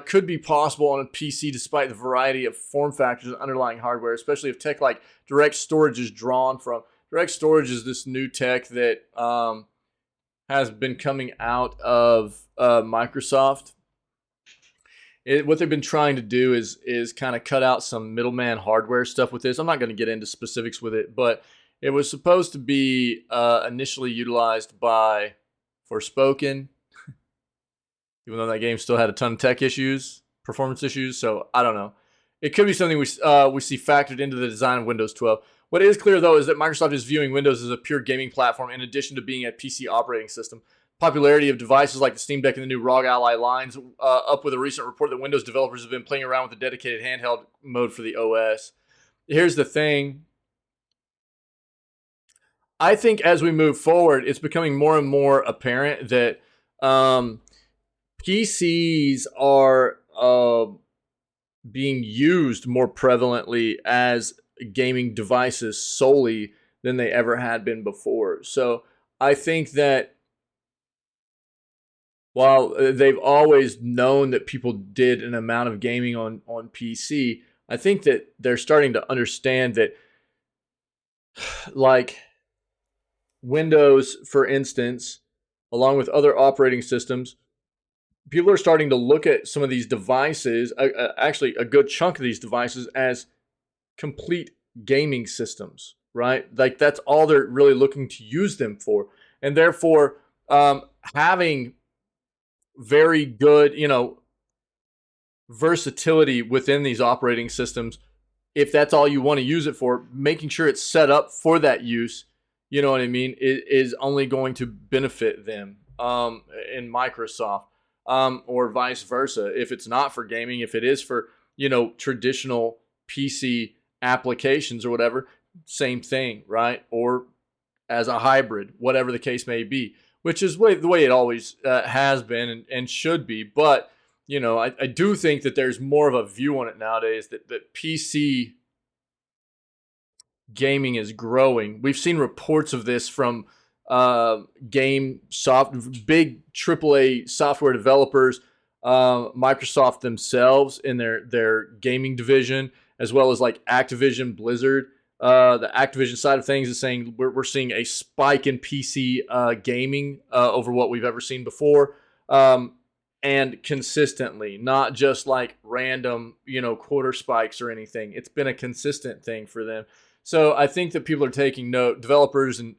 could be possible on a PC despite the variety of form factors and underlying hardware, especially if tech like direct storage is drawn from. Direct storage is this new tech that has been coming out of Microsoft. What they've been trying to do is kind of cut out some middleman hardware stuff with this. I'm not going to get into specifics with it, but it was supposed to be initially utilized by Forspoken, even though that game still had a ton of tech issues, performance issues. So I don't know. It could be something we see factored into the design of Windows 12. What is clear, though, is that Microsoft is viewing Windows as a pure gaming platform in addition to being a PC operating system. Popularity of devices like the Steam Deck and the new ROG Ally lines up with a recent report that Windows developers have been playing around with a dedicated handheld mode for the OS. Here's the thing. I think as we move forward, it's becoming more and more apparent that PCs are being used more prevalently as gaming devices solely than they ever had been before. So I think that while they've always known that people did an amount of gaming on PC, I think that they're starting to understand that, like Windows, for instance, along with other operating systems, people are starting to look at some of these devices, actually a good chunk of these devices, as complete gaming systems, right? Like that's all they're really looking to use them for. And therefore, having very good, versatility within these operating systems, if that's all you want to use it for, making sure it's set up for that use, you know what I mean, is only going to benefit them in Microsoft, or vice versa. If it's not for gaming, if it is for, traditional PC applications or whatever, same thing, right? Or as a hybrid, whatever the case may be, which is the way it always has been and should be. But, I do think that there's more of a view on it nowadays that PC gaming is growing. We've seen reports of this from big AAA software developers, Microsoft themselves in their gaming division, as well as like Activision Blizzard. The Activision side of things is saying we're seeing a spike in PC gaming over what we've ever seen before, and consistently, not just like random, quarter spikes or anything. It's been a consistent thing for them. So I think that people are taking note, developers and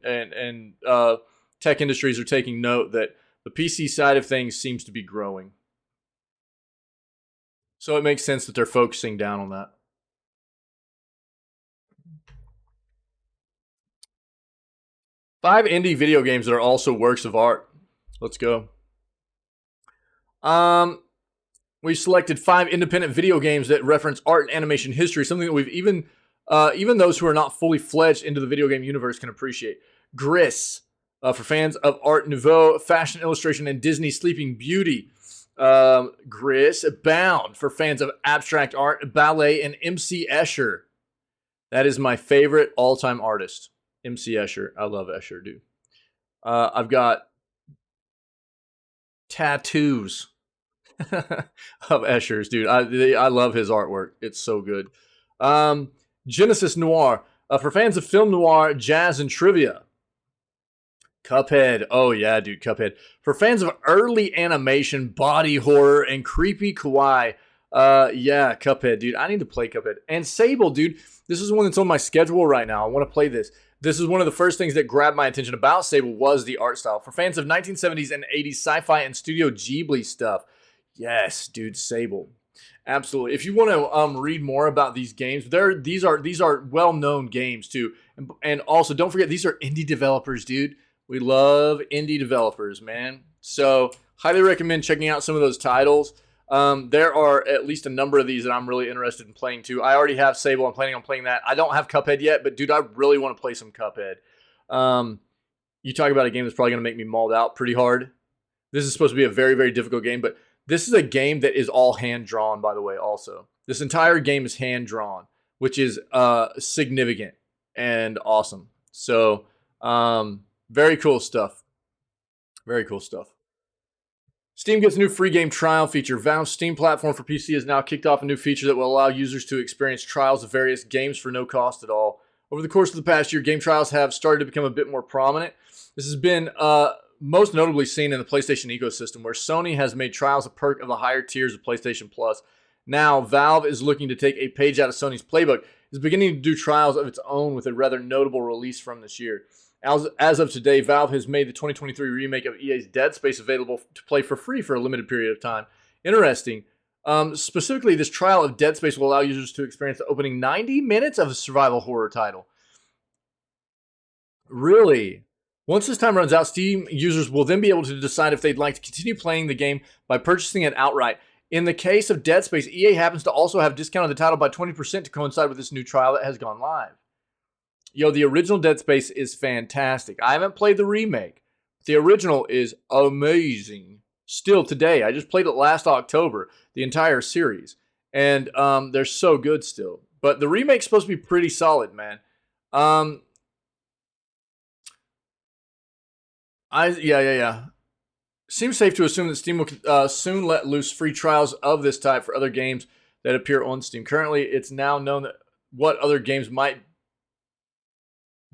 tech industries are taking note that the PC side of things seems to be growing. So it makes sense that they're focusing down on that. 5 indie video games that are also works of art. Let's go. We selected 5 independent video games that reference art and animation history, something that we've even those who are not fully fledged into the video game universe can appreciate. Gris, for fans of Art Nouveau, fashion illustration, and Disney Sleeping Beauty. Gris. Bound, for fans of abstract art, ballet, and MC Escher. That is my favorite all-time artist. MC Escher. I love Escher, dude. I've got tattoos of Escher's, dude. I love his artwork. It's so good. Genesis Noir. For fans of film noir, jazz, and trivia. Cuphead. Oh, yeah, dude. Cuphead. For fans of early animation, body horror, and creepy kawaii. Yeah, Cuphead, dude. I need to play Cuphead. And Sable, dude. This is one that's on my schedule right now. I want to play this. This is one of the first things that grabbed my attention about Sable was the art style. For fans of 1970s and 80s sci-fi and Studio Ghibli stuff. Yes, dude, Sable. Absolutely. If you want to read more about these games, these are well-known games too. And also, don't forget, these are indie developers, dude. We love indie developers, man. So, highly recommend checking out some of those titles. There are at least a number of these that I'm really interested in playing too. I already have Sable. I'm planning on playing that. I don't have Cuphead yet, but dude, I really want to play some Cuphead. You talk about a game that's probably going to make me mauled out pretty hard. This is supposed to be a very, very difficult game, but this is a game that is all hand-drawn, by the way, also. This entire game is hand-drawn, which is significant and awesome. So, very cool stuff. Very cool stuff. Steam gets a new free game trial feature. Valve's Steam platform for PC has now kicked off a new feature that will allow users to experience trials of various games for no cost at all. Over the course of the past year, game trials have started to become a bit more prominent. This has been most notably seen in the PlayStation ecosystem, where Sony has made trials a perk of the higher tiers of PlayStation Plus. Now, Valve is looking to take a page out of Sony's playbook, is beginning to do trials of its own with a rather notable release from this year. As of today, Valve has made the 2023 remake of EA's Dead Space available to play for free for a limited period of time. Interesting. Specifically, this trial of Dead Space will allow users to experience the opening 90 minutes of a survival horror title. Really? Once this time runs out, Steam users will then be able to decide if they'd like to continue playing the game by purchasing it outright. In the case of Dead Space, EA happens to also have discounted the title by 20% to coincide with this new trial that has gone live. Yo, the original Dead Space is fantastic. I haven't played the remake. The original is amazing. Still today. I just played it last October, the entire series. And they're so good still. But the remake's supposed to be pretty solid, man. Yeah. Seems safe to assume that Steam will soon let loose free trials of this type for other games that appear on Steam. Currently, it's now known that what other games might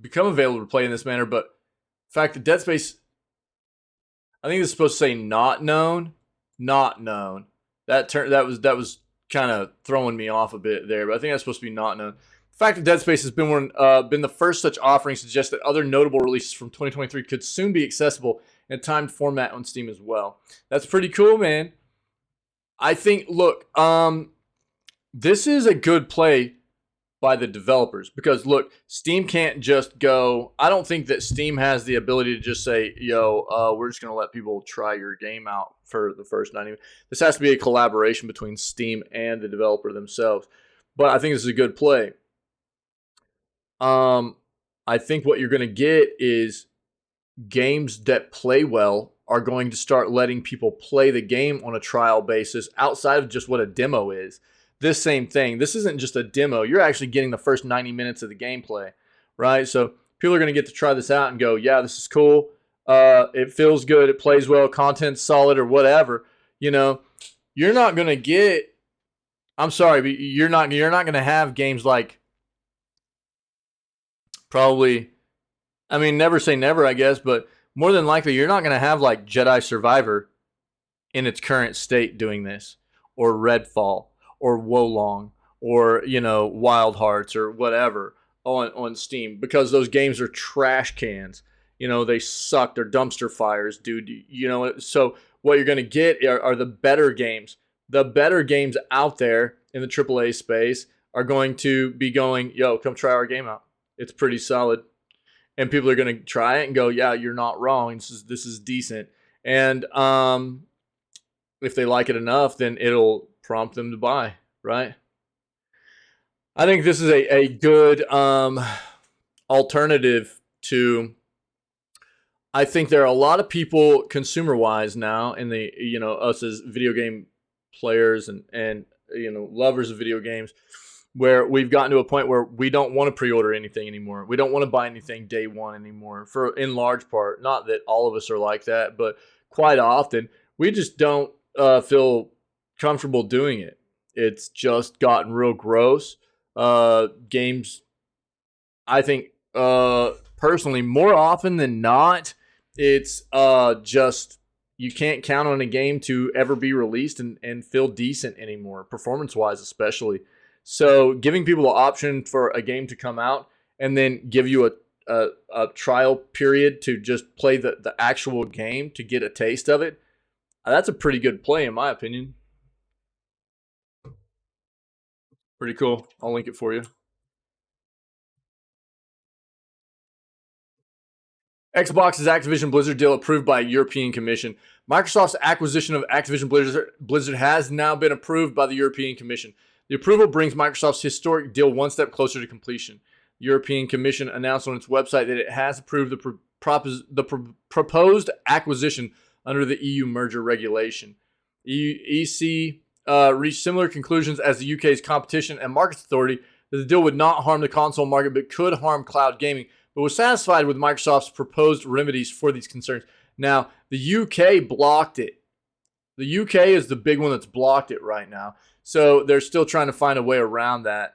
become available to play in this manner, but in fact, the Dead Space, I think this is supposed to say not known. That was kind of throwing me off a bit there, but I think that's supposed to be not known. The fact that Dead Space has been the first such offering suggests that other notable releases from 2023 could soon be accessible in a timed format on Steam as well. That's pretty cool, man. I think, look, this is a good play by the developers because, look, Steam can't just go. I don't think that Steam has the ability to just say, yo, we're just going to let people try your game out for the first 90 minutes. This has to be a collaboration between Steam and the developer themselves. But I think this is a good play. I think what you're going to get is games that play well are going to start letting people play the game on a trial basis outside of just what a demo is. This same thing. This isn't just a demo. You're actually getting the first 90 minutes of the gameplay, right? So people are going to get to try this out and go, yeah, this is cool. It feels good. It plays well. Content's solid or whatever. You know, you're not going to get, I'm sorry, but you're not going to have games like probably, I mean, never say never, I guess, but more than likely, you're not going to have like Jedi Survivor in its current state doing this, or Redfall, or Wolong, or, you know, Wild Hearts, or whatever on Steam, because those games are trash cans. You know, they suck. They're dumpster fires, dude. You know, so what you're going to get are the better games. The better games out there in the AAA space are going to be going, yo, come try our game out. It's pretty solid. And people are going to try it and go, yeah, you're not wrong. This is decent. And if they like it enough, then it'll prompt them to buy, right? I think this is a good alternative to, I think there are a lot of people consumer-wise now in the, you know, us as video game players and you know, lovers of video games, where we've gotten to a point where we don't want to pre-order anything anymore. We don't want to buy anything day one anymore, for in large part. Not that all of us are like that, but quite often we just don't feel comfortable doing it. It's just gotten real gross. Games, I think, personally, more often than not, it's just you can't count on a game to ever be released and feel decent anymore, performance-wise especially. So giving people the option for a game to come out and then give you a trial period to just play the actual game to get a taste of it, that's a pretty good play in my opinion. Pretty cool. I'll link it for you. Xbox's Activision Blizzard deal approved by a European Commission. Microsoft's acquisition of Activision Blizzard has now been approved by the European Commission. The approval brings Microsoft's historic deal one step closer to completion. The European Commission announced on its website that it has approved the proposed acquisition under the EU merger regulation. EC reached similar conclusions as the UK's Competition and Markets Authority that the deal would not harm the console market but could harm cloud gaming, but was satisfied with Microsoft's proposed remedies for these concerns. Now, the UK blocked it. The UK is the big one that's blocked it right now. So they're still trying to find a way around that.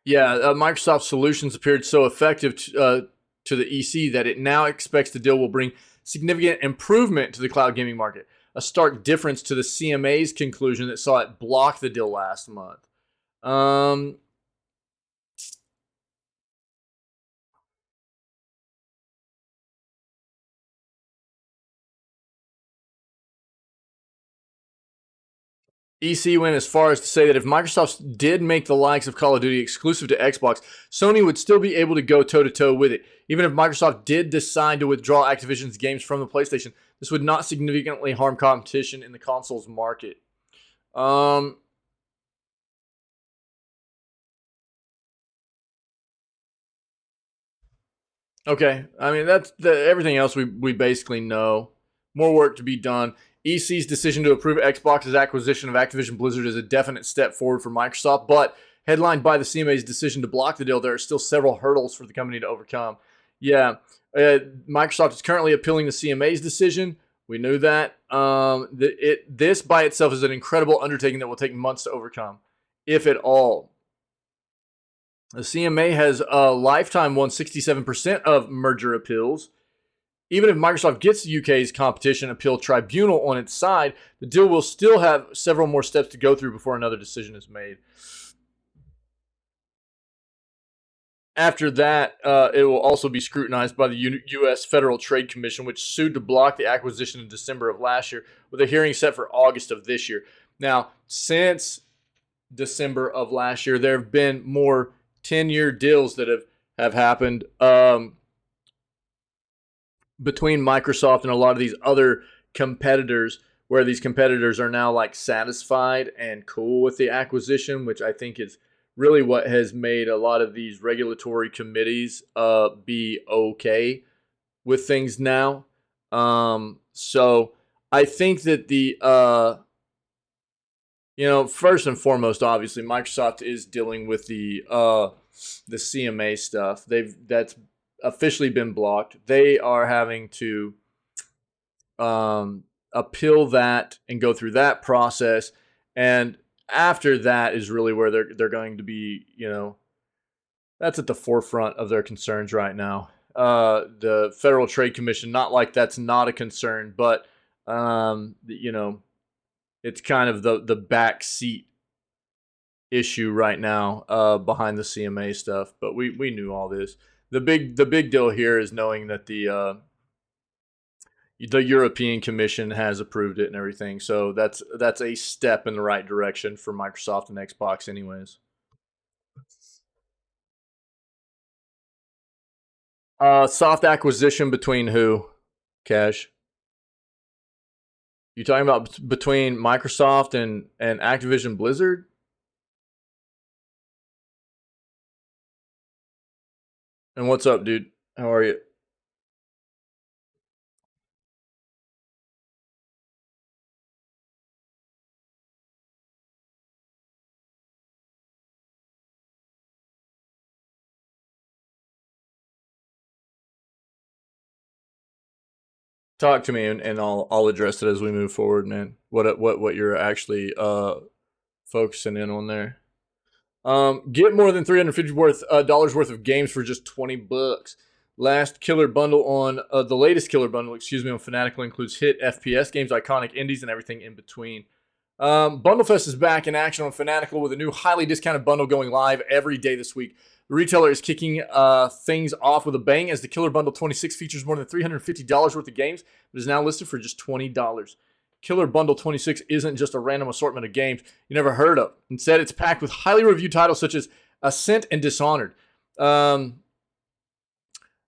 Yeah, Microsoft solutions appeared so effective to the EC that it now expects the deal will bring significant improvement to the cloud gaming market, a stark difference to the CMA's conclusion that saw it block the deal last month. Um, EC went as far as to say that if Microsoft did make the likes of Call of Duty exclusive to Xbox, Sony would still be able to go toe-to-toe with it. Even if Microsoft did decide to withdraw Activision's games from the PlayStation, this would not significantly harm competition in the consoles market. Um, okay, I mean that's everything else we basically know. More work to be done. EC's decision to approve Xbox's acquisition of Activision Blizzard is a definite step forward for Microsoft, but headlined by the CMA's decision to block the deal, there are still several hurdles for the company to overcome. Yeah, Microsoft is currently appealing the CMA's decision. We knew that. This by itself is an incredible undertaking that will take months to overcome, if at all. The CMA has a lifetime won 67% of merger appeals. Even if Microsoft gets the UK's competition appeal tribunal on its side, the deal will still have several more steps to go through before another decision is made. After that, it will also be scrutinized by the U.S. Federal Trade Commission, which sued to block the acquisition in December of last year, with a hearing set for August of this year. Now, since December of last year, there have been more 10-year deals that have happened between Microsoft and a lot of these other competitors, where these competitors are now like satisfied and cool with the acquisition, which I think is really what has made a lot of these regulatory committees be okay with things now. So I think that first and foremost, obviously, Microsoft is dealing with the CMA stuff. That's officially been blocked. They are having to appeal that and go through that process, and after that is really where they're going to be. That's at the forefront of their concerns right now. The Federal Trade Commission, not like that's not a concern, but it's kind of the back seat issue right now behind the CMA stuff. But we knew all this. The big deal here is knowing that the European Commission has approved it and everything. So that's a step in the right direction for Microsoft and Xbox, anyways. Soft acquisition between who? Cash. You talking about between Microsoft and Activision Blizzard? And what's up, dude? How are you? Talk to me, and I'll address it as we move forward, man. What you're actually focusing in on there? Get more than $350 worth of games for just $20. Last killer bundle on the latest killer bundle, on Fanatical includes hit FPS games, iconic indies, and everything in between. Bundlefest is back in action on Fanatical with a new highly discounted bundle going live every day this week. The retailer is kicking things off with a bang as the Killer Bundle 26 features more than $350 worth of games, but is now listed for just $20. Killer Bundle 26 isn't just a random assortment of games you never heard of. Instead, it's packed with highly reviewed titles such as Ascent and Dishonored. There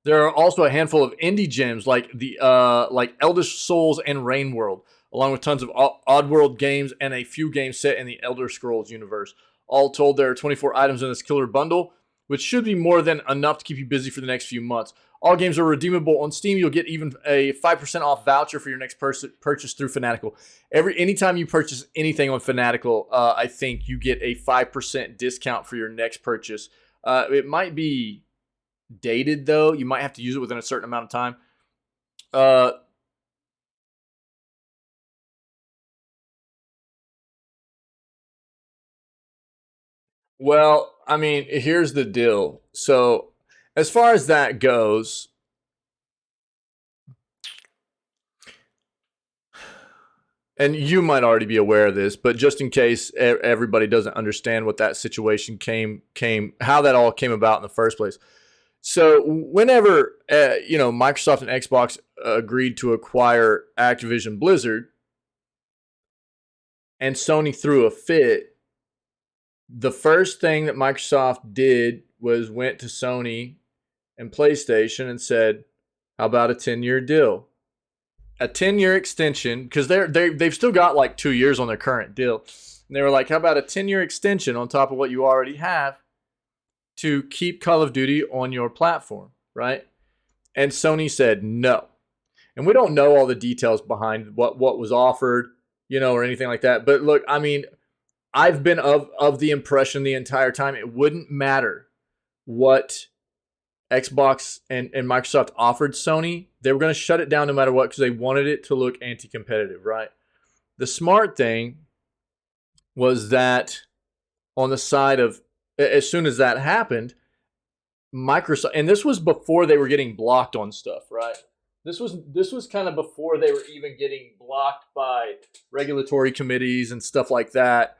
are also a handful of indie gems like like Elder Scrolls and Rain World, along with tons of Oddworld games and a few games set in the Elder Scrolls universe. All told, there are 24 items in this killer bundle, which should be more than enough to keep you busy for the next few months. All games are redeemable on Steam. You'll get even a 5% off voucher for your next purchase through Fanatical. Anytime you purchase anything on Fanatical, I think you get a 5% discount for your next purchase. It might be dated, though. You might have to use it within a certain amount of time. Well, I mean, here's the deal. So, as far as that goes, and you might already be aware of this, but just in case everybody doesn't understand what that situation came how that all came about in the first place. So whenever Microsoft and Xbox agreed to acquire Activision Blizzard, and Sony threw a fit, the first thing that Microsoft did was went to Sony and PlayStation and said, "How about a 10-year deal?" A 10-year extension, because they've still got like 2 years on their current deal. And they were like, "How about a 10-year extension on top of what you already have to keep Call of Duty on your platform," right? And Sony said no. And we don't know all the details behind what was offered, or anything like that. But look, I mean, I've been of the impression the entire time it wouldn't matter what Xbox and Microsoft offered Sony. They were going to shut it down no matter what because they wanted it to look anti-competitive, right? The smart thing was that on the side of, as soon as that happened, Microsoft, and this was before they were getting blocked on stuff, right? This was kind of before they were even getting blocked by regulatory committees and stuff like that.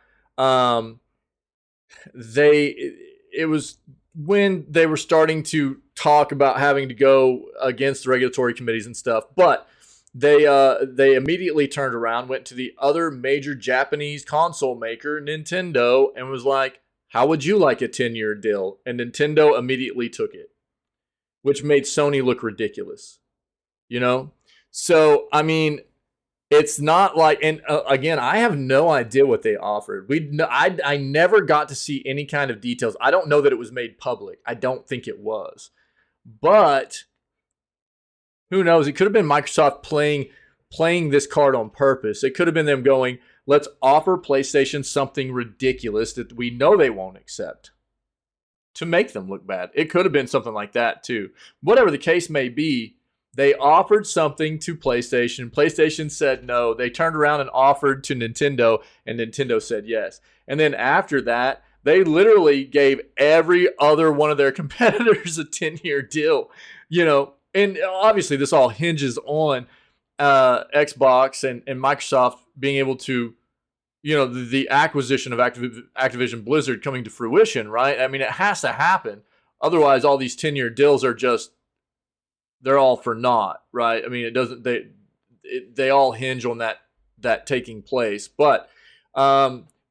It was when they were starting to talk about having to go against the regulatory committees and stuff, but they immediately turned around, went to the other major Japanese console maker, Nintendo, and was like, "How would you like a 10-year deal?" And Nintendo immediately took it, which made Sony look ridiculous. So I mean, it's not like, and again, I have no idea what they offered. I never got to see any kind of details. I don't know that it was made public. I don't think it was, but who knows? It could have been Microsoft playing this card on purpose. It could have been them going, "Let's offer PlayStation something ridiculous that we know they won't accept to make them look bad." It could have been something like that too. Whatever the case may be, they offered something to PlayStation. PlayStation said no. They turned around and offered to Nintendo, and Nintendo said yes. And then after that, they literally gave every other one of their competitors a 10-year deal. And obviously this all hinges on Xbox and Microsoft being able to, the acquisition of Activision Blizzard coming to fruition, right? I mean, it has to happen. Otherwise, all these 10-year deals are just, they're all for naught, right? I mean, it doesn't, they all hinge on that taking place. But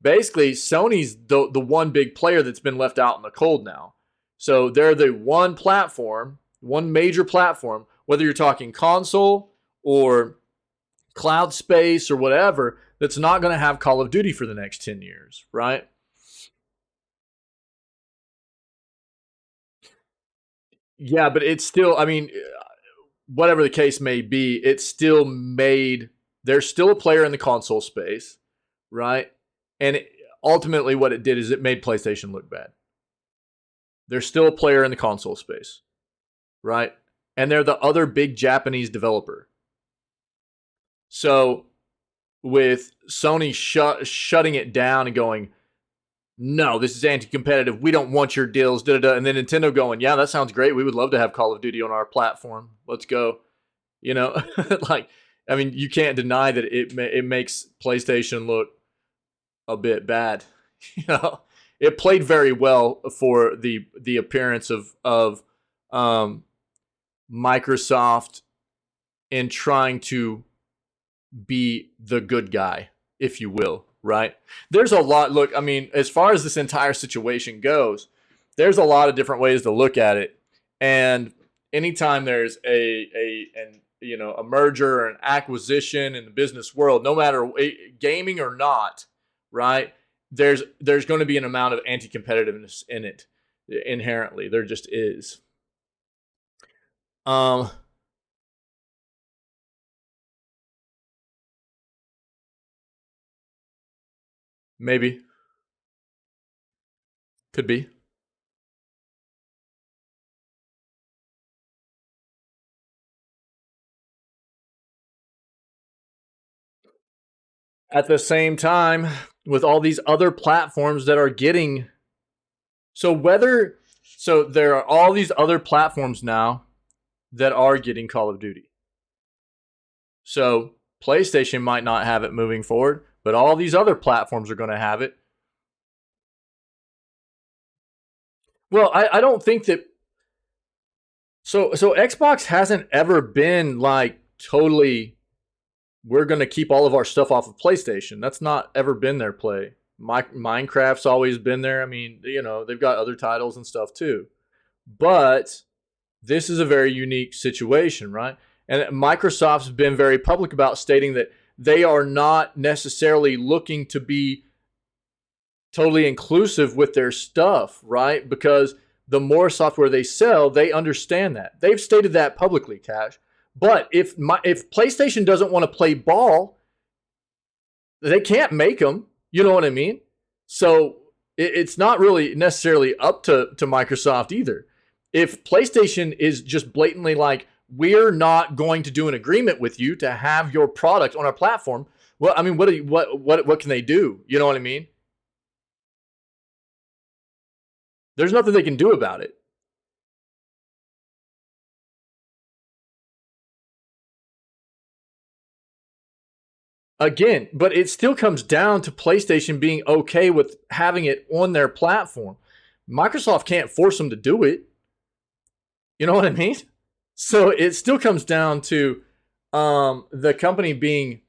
basically, Sony's the one big player that's been left out in the cold now. So they're the one major platform, whether you're talking console or cloud space or whatever, that's not going to have Call of Duty for the next 10 years, right? Yeah, but it's still, I mean, whatever the case may be, there's still a player in the console space, right? And ultimately what it did is it made PlayStation look bad. There's still a player in the console space, right? And they're the other big Japanese developer. So with Sony shutting it down and going, "No, this is anti-competitive. We don't want your deals." Da, da, da. And then Nintendo going, "Yeah, that sounds great. We would love to have Call of Duty on our platform. Let's go." Like, I mean, you can't deny that it makes PlayStation look a bit bad. It played very well for the appearance of Microsoft in trying to be the good guy, if you will, right? There's a lot. Look, I mean, as far as this entire situation goes, there's a lot of different ways to look at it. And anytime there's a merger or an acquisition in the business world, no matter gaming or not, right? There's going to be an amount of anti-competitiveness in it inherently. There just is. Um, Maybe, could be. At the same time, with all these other platforms that are getting So there are all these other platforms now that are getting Call of Duty. So PlayStation might not have it moving forward, but all these other platforms are going to have it. Well, I don't think that. So Xbox hasn't ever been like totally. We're going to keep all of our stuff off of PlayStation. That's not ever been their play. Minecraft's always been there. I mean, they've got other titles and stuff too. But this is a very unique situation, right? And Microsoft's been very public about stating that they are not necessarily looking to be totally inclusive with their stuff, right? Because the more software they sell, they understand that. They've stated that publicly, Cash. But if PlayStation doesn't want to play ball, they can't make them. You know what I mean? So it's not really necessarily up to Microsoft either. If PlayStation is just blatantly like, we're not going to do an agreement with you to have your product on our platform, well, I mean, what can they do? You know what I mean? There's nothing they can do about it. Again, but it still comes down to PlayStation being okay with having it on their platform. Microsoft can't force them to do it. You know what I mean? So it still comes down to the company being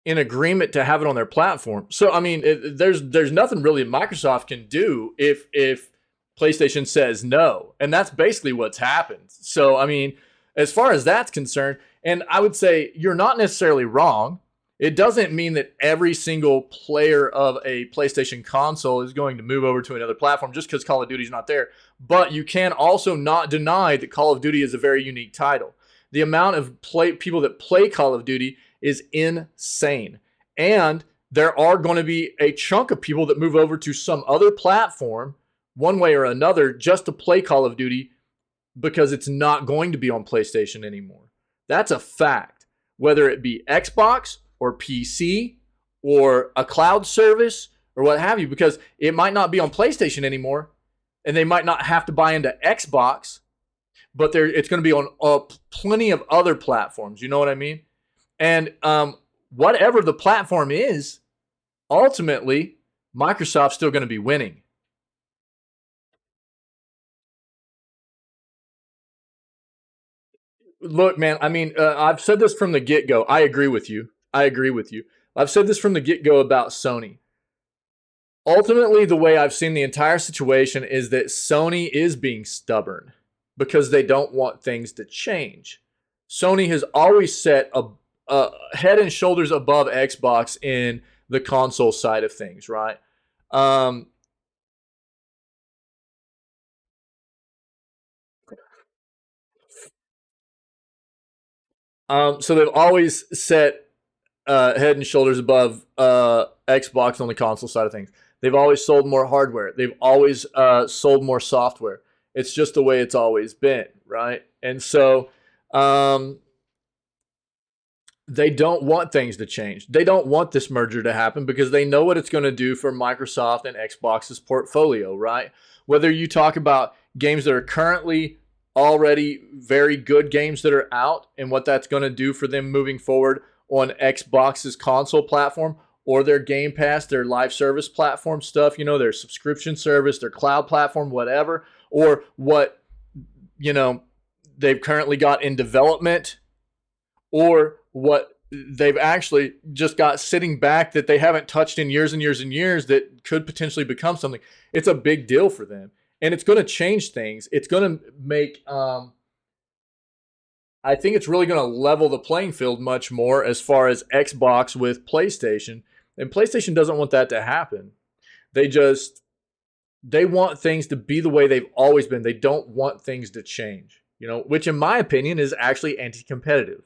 in agreement to have it on their platform. So I mean, there's nothing really Microsoft can do if PlayStation says no, and that's basically what's happened. So I mean, as far as that's concerned, and I would say you're not necessarily wrong. It doesn't mean that every single player of a PlayStation console is going to move over to another platform just because Call of Duty is not there. But you can also not deny that Call of Duty is a very unique title. The amount of people that play Call of Duty is insane. And there are going to be a chunk of people that move over to some other platform, one way or another, just to play Call of Duty because it's not going to be on PlayStation anymore. That's a fact. Whether it be Xbox or PC or a cloud service or what have you, because it might not be on PlayStation anymore and they might not have to buy into Xbox, but it's going to be on plenty of other platforms. You know what I mean? And whatever the platform is, ultimately, Microsoft's still going to be winning. Look, man, I mean, I've said this from the get-go. I agree with you. I've said this from the get-go about Sony. Ultimately, the way I've seen the entire situation is that Sony is being stubborn because they don't want things to change. Sony has always set a head and shoulders above Xbox in the console side of things, right? So they've always set head and shoulders above Xbox on the console side of things. They've always sold more hardware. They've always sold more software. It's just the way it's always been, right? And so they don't want things to change. They don't want this merger to happen because they know what it's going to do for Microsoft and Xbox's portfolio, right? Whether you talk about games that are currently already very good games that are out and what that's going to do for them moving forward on Xbox's console platform or their Game Pass, their live service platform stuff, their subscription service, their cloud platform, whatever, or what, they've currently got in development or what they've actually just got sitting back that they haven't touched in years and years and years that could potentially become something. It's a big deal for them. And it's going to change things. It's going to make, I think it's really going to level the playing field much more as far as Xbox with PlayStation. And PlayStation doesn't want that to happen. They want things to be the way they've always been. They don't want things to change, which in my opinion is actually anti-competitive.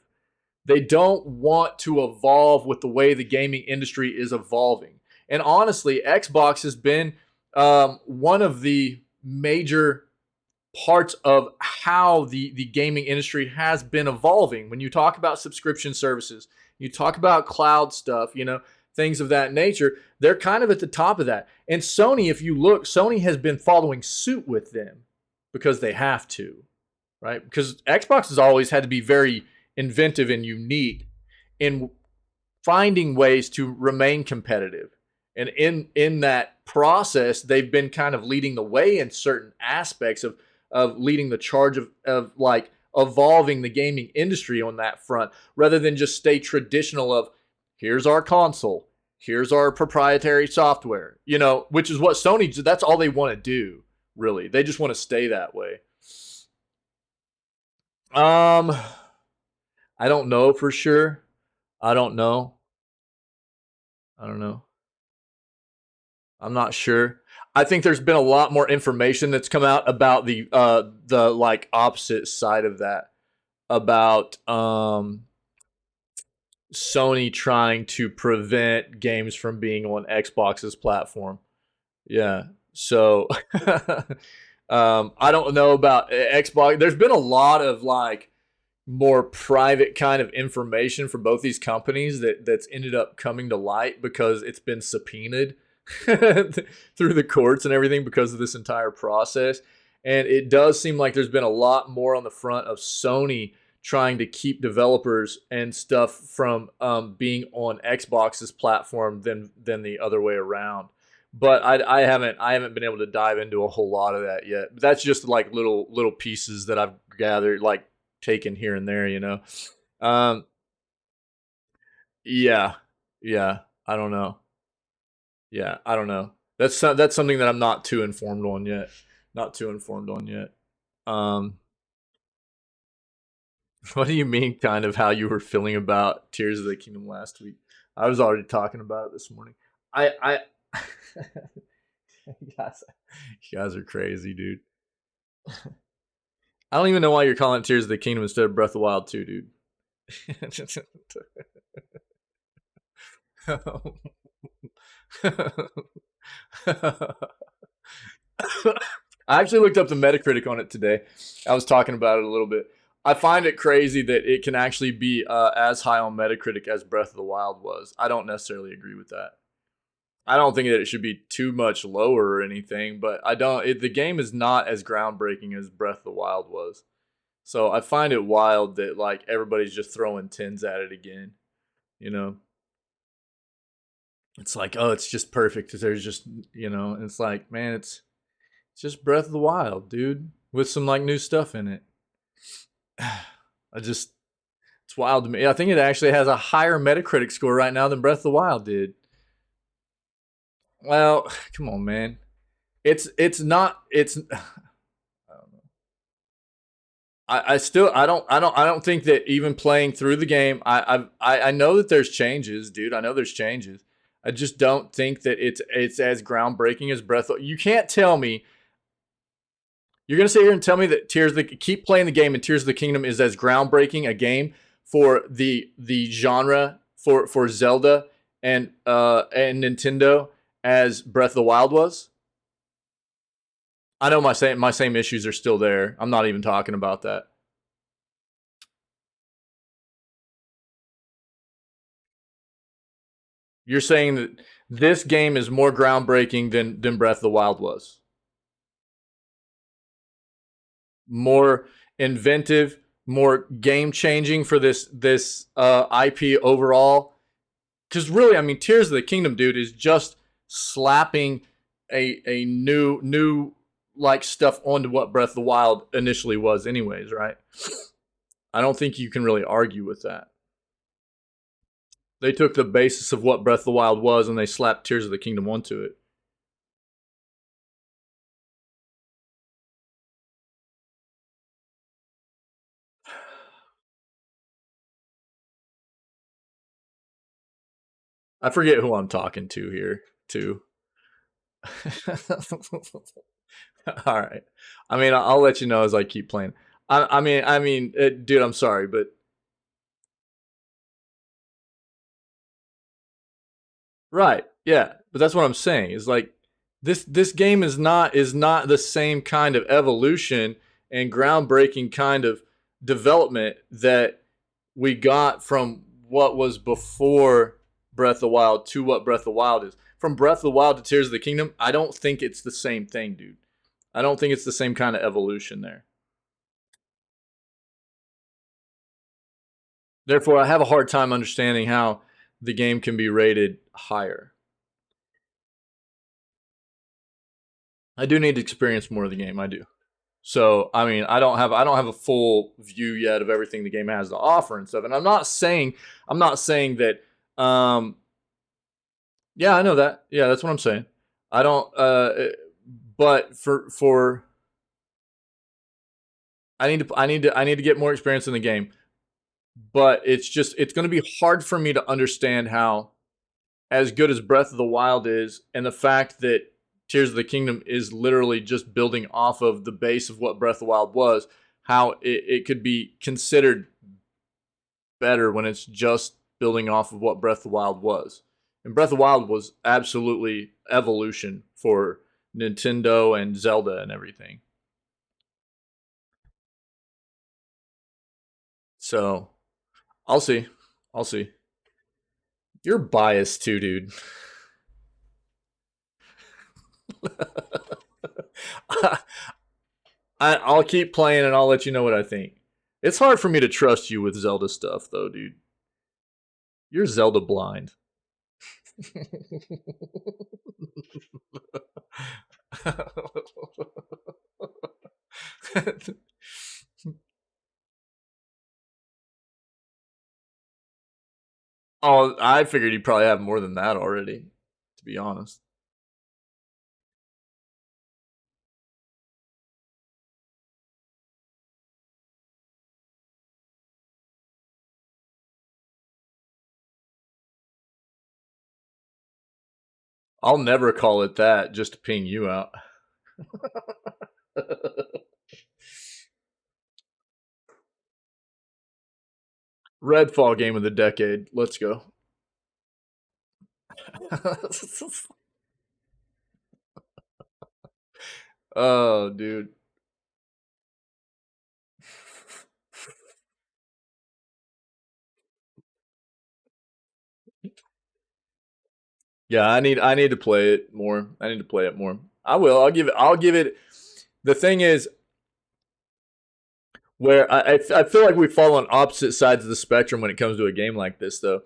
They don't want to evolve with the way the gaming industry is evolving. And honestly, Xbox has been one of the major parts of how the gaming industry has been evolving. When you talk about subscription services, you talk about cloud stuff, things of that nature. They're kind of at the top of that. And Sony, if you look, Sony has been following suit with them because they have to, right? Because Xbox has always had to be very inventive and unique in finding ways to remain competitive. And in that process, they've been kind of leading the way in certain aspects of leading the charge of like evolving the gaming industry on that front, rather than just stay traditional of here's our console, here's our proprietary software, which is what Sony, that's all they want to do, really. They just want to stay that way. I don't know for sure. I don't know. I'm not sure. I think there's been a lot more information that's come out about the like opposite side of that, about Sony trying to prevent games from being on Xbox's platform. Yeah. So I don't know about Xbox. There's been a lot of like more private kind of information for both these companies that's ended up coming to light because it's been subpoenaed through the courts and everything because of this entire process. And it does seem like there's been a lot more on the front of Sony trying to keep developers and stuff from being on Xbox's platform than the other way around. But I haven't been able to dive into a whole lot of that yet. But that's just like little pieces that I've gathered, like taken here and there, Yeah, I don't know. Yeah, I don't know. That's something that I'm not too informed on yet. What do you mean, kind of how you were feeling about Tears of the Kingdom last week? I was already talking about it this morning. I you guys are crazy, dude. I don't even know why you're calling it Tears of the Kingdom instead of Breath of the Wild 2, dude. I actually looked up the Metacritic on it today. I was talking about it a little bit. I find it crazy that it can actually be as high on Metacritic as Breath of the Wild was. I don't necessarily agree with that. I don't think that it should be too much lower or anything, but the game is not as groundbreaking as Breath of the Wild was. So I find it wild that like everybody's just throwing tens at it again. It's like, oh, it's just perfect. There's just, it's like, man, it's just Breath of the Wild, dude, with some like new stuff in it. It's wild to me. I think it actually has a higher Metacritic score right now than Breath of the Wild did. Well, come on, man. I don't know. I don't think that even playing through the game, I know that there's changes, dude. I know there's changes. I just don't think that it's as groundbreaking as Breath of. You can't tell me. You're gonna sit here and tell me that keep playing the game and Tears of the Kingdom is as groundbreaking a game for the genre for Zelda and Nintendo as Breath of the Wild was? I know my same issues are still there. I'm not even talking about that. You're saying that this game is more groundbreaking than Breath of the Wild was. More inventive, more game changing for this IP overall. Because really, I mean, Tears of the Kingdom, dude, is just slapping a new like stuff onto what Breath of the Wild initially was, anyways, right? I don't think you can really argue with that. They took the basis of what Breath of the Wild was and they slapped Tears of the Kingdom onto it. I forget who I'm talking to here, too. All right. I mean, I'll let you know as I keep playing. I mean, dude, I'm sorry, but right, yeah, but that's what I'm saying. Is like this game is not the same kind of evolution and groundbreaking kind of development that we got from what was before Breath of the Wild to what Breath of the Wild is. From Breath of the Wild to Tears of the Kingdom, I don't think it's the same thing, dude. I don't think it's the same kind of evolution there. Therefore, I have a hard time understanding how the game can be rated higher. I do need to experience more of the game. I do. So, I mean, I don't have a full view yet of everything the game has to offer and stuff. And I'm not saying that yeah, I know that. Yeah, that's what I'm saying. I don't but for I need to get more experience in the game. But it's going to be hard for me to understand how, as good as Breath of the Wild is, and the fact that Tears of the Kingdom is literally just building off of the base of what Breath of the Wild was, how it could be considered better when it's just building off of what Breath of the Wild was. And Breath of the Wild was absolutely evolution for Nintendo and Zelda and everything. So, I'll see. I'll see. You're biased too, dude. I'll keep playing and I'll let you know what I think. It's hard for me to trust you with Zelda stuff, though, dude. You're Zelda blind. Oh, I figured you probably have more than that already, to be honest. I'll never call it that just to ping you out. Redfall game of the decade. Let's go. Oh, dude. Yeah, I need to play it more. I need to play it more. I will. I'll give it. The thing is, where I feel like we fall on opposite sides of the spectrum when it comes to a game like this, though.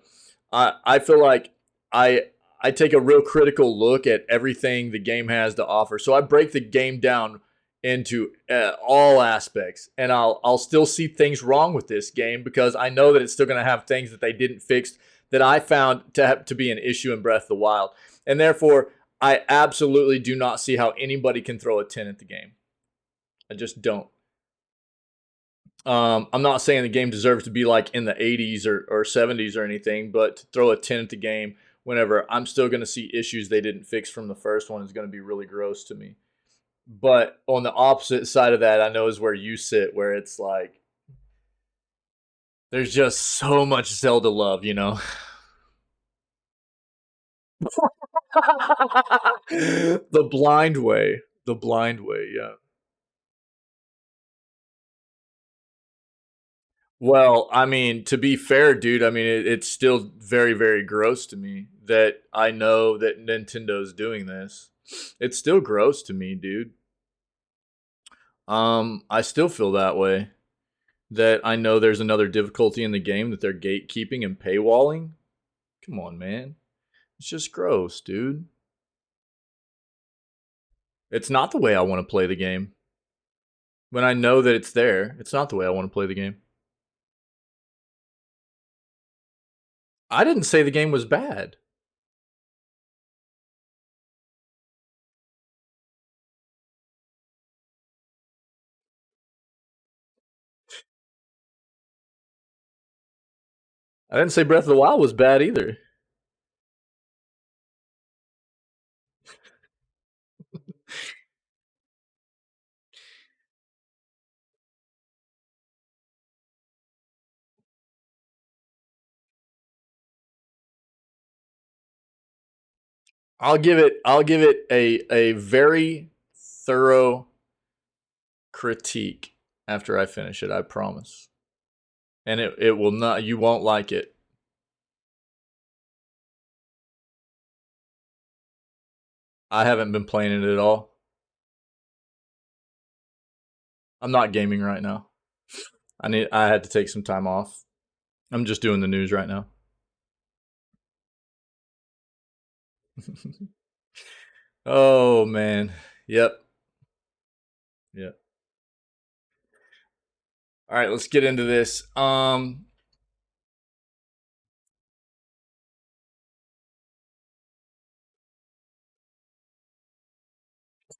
I feel like I I take a real critical look at everything the game has to offer. So I break the game down into all aspects, and I'll still see things wrong with this game because I know that it's still going to have things that they didn't fix that I found to be an issue in Breath of the Wild, and therefore I absolutely do not see how anybody can throw a 10 at the game. I just don't. I'm not saying the game deserves to be like in the 80s or 70s or anything, but to throw a 10 at the game whenever I'm still going to see issues they didn't fix from the first one is going to be really gross to me. But on the opposite side of that, I know is where you sit, where it's like there's just so much Zelda love, you know? The blind way. The blind way, yeah. Well, I mean, to be fair, dude, I mean, it's still very, very gross to me that I know that Nintendo's doing this. It's still gross to me, dude. I still feel that way. That I know there's another difficulty in the game that they're gatekeeping and paywalling. Come on, man. It's just gross, dude. It's not the way I want to play the game. When I know that it's there, it's not the way I want to play the game. I didn't say the game was bad. I didn't say Breath of the Wild was bad either. I'll give it a very thorough critique after I finish it, I promise. And it will not you won't like it. I haven't been playing it at all. I'm not gaming right now. I had to take some time off. I'm just doing the news right now. Oh man. Yep. Yep. All right, let's get into this.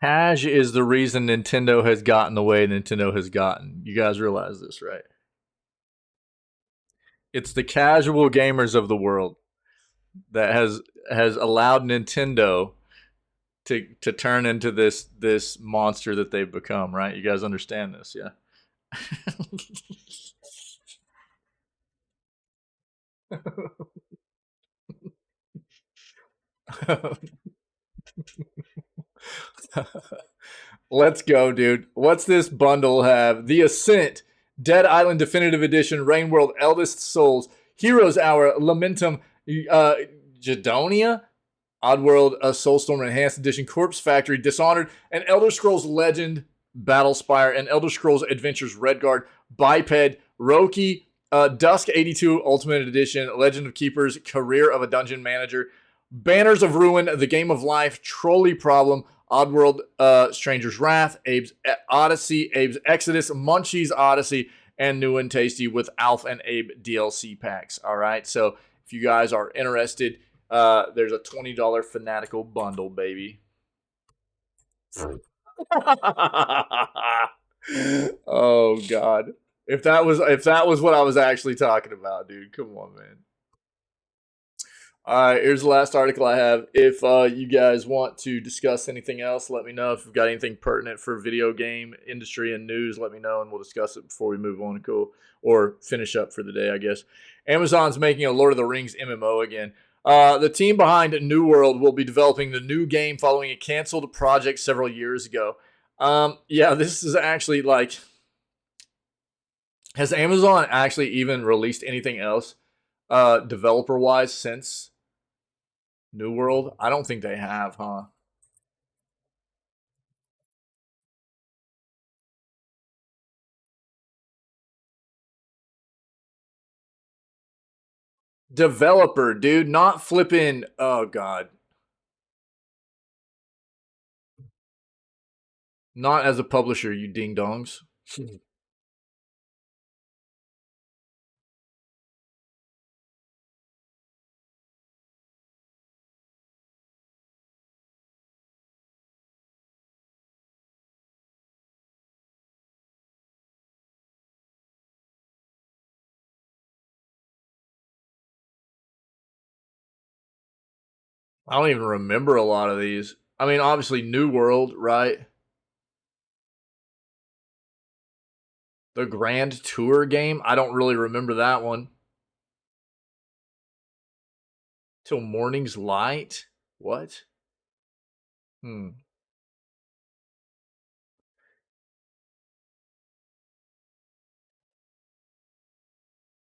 Cash is the reason Nintendo has gotten the way Nintendo has gotten. You guys realize this, right? It's the casual gamers of the world that has allowed Nintendo to turn into this monster that they've become, right? You guys understand this, yeah? Let's go, dude. What's this bundle have? The Ascent, Dead Island Definitive Edition, Rain World, Eldest Souls, Heroes Hour, Lamentum, Jadonia, Oddworld, Soulstorm Enhanced Edition, Corpse Factory, Dishonored, and Elder Scrolls Legend, Battlespire, and Elder Scrolls Adventures Redguard, Biped, Roki, Dusk 82 Ultimate Edition, Legend of Keepers, Career of a Dungeon Manager, Banners of Ruin, The Game of Life, Trolley Problem, Oddworld, Stranger's Wrath, Abe's Odyssey, Abe's Exodus, Munchie's Odyssey, and New and Tasty with Alf and Abe DLC packs. All right, so if you guys are interested, there's a $20 Fanatical bundle, baby. Oh God! If that was what I was actually talking about, dude, come on, man. All right, here's the last article I have. If you guys want to discuss anything else, let me know. If you've got anything pertinent for video game industry and news, let me know, and we'll discuss it before we move on. Cool. Or finish up for the day, I guess. Amazon's making a Lord of the Rings MMO again. The team behind New World will be developing the new game following a canceled project several years ago. Yeah, this is actually like... Has Amazon actually even released anything else developer-wise since New World? I don't think they have, huh? Developer, dude, not flipping. Oh, God. Not as a publisher, you ding dongs. I don't even remember a lot of these. I mean, obviously, New World, right? The Grand Tour game. I don't really remember that one. Till Morning's Light? What?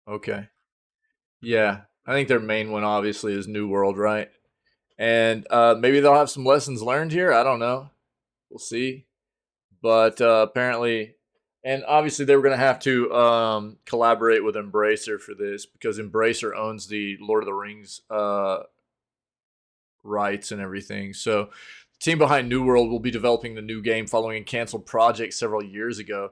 Okay. Yeah. I think their main one, obviously, is New World, right? And maybe they'll have some lessons learned here. I don't know. We'll see. But apparently, and obviously, they were going to have to collaborate with Embracer for this because Embracer owns the Lord of the Rings rights and everything. So, the team behind New World will be developing the new game following a canceled project several years ago.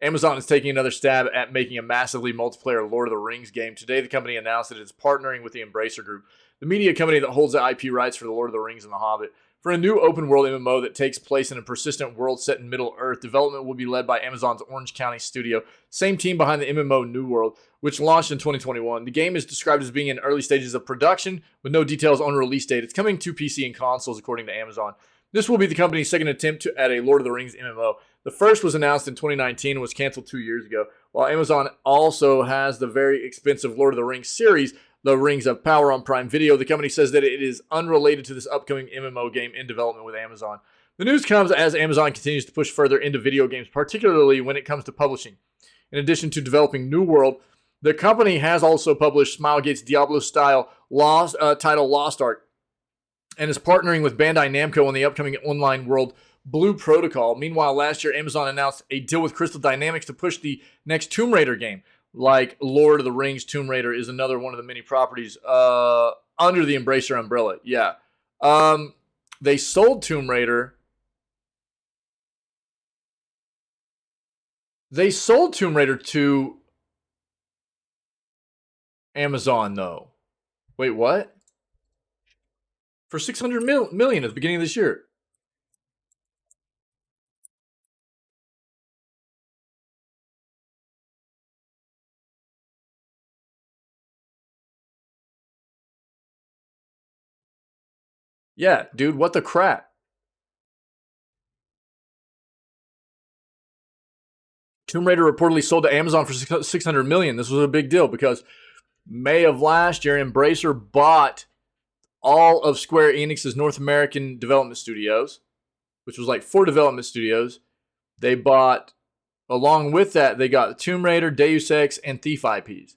Amazon is taking another stab at making a massively multiplayer Lord of the Rings game. Today, the company announced that it's partnering with the Embracer Group, the media company that holds the IP rights for The Lord of the Rings and The Hobbit, for a new open-world MMO that takes place in a persistent world set in Middle-earth. Development will be led by Amazon's Orange County studio, same team behind the MMO New World, which launched in 2021. The game is described as being in early stages of production, with no details on release date. It's coming to PC and consoles, according to Amazon. This will be the company's second attempt at a Lord of the Rings MMO. The first was announced in 2019 and was canceled 2 years ago, while Amazon also has the very expensive Lord of the Rings series, The Rings of Power, on Prime Video. The company says that it is unrelated to this upcoming MMO game in development with Amazon. The news comes as Amazon continues to push further into video games, particularly when it comes to publishing. In addition to developing New World, the company has also published Smilegate's Diablo-style title Lost Ark. and is partnering with Bandai Namco on the upcoming online world Blue Protocol. Meanwhile, last year, Amazon announced a deal with Crystal Dynamics to push the next Tomb Raider game. Like Lord of the Rings, Tomb Raider is another one of the many properties under the Embracer umbrella. Yeah. They sold Tomb Raider. They sold Tomb Raider to Amazon, though. Wait, what? For $600 million at the beginning of this year. Yeah, dude, what the crap? Tomb Raider reportedly sold to Amazon for $600 million. This was a big deal because May of last year, Embracer bought all of Square Enix's North American development studios, which was like 4 development studios. They bought, along with that, they got Tomb Raider, Deus Ex, and Thief IPs.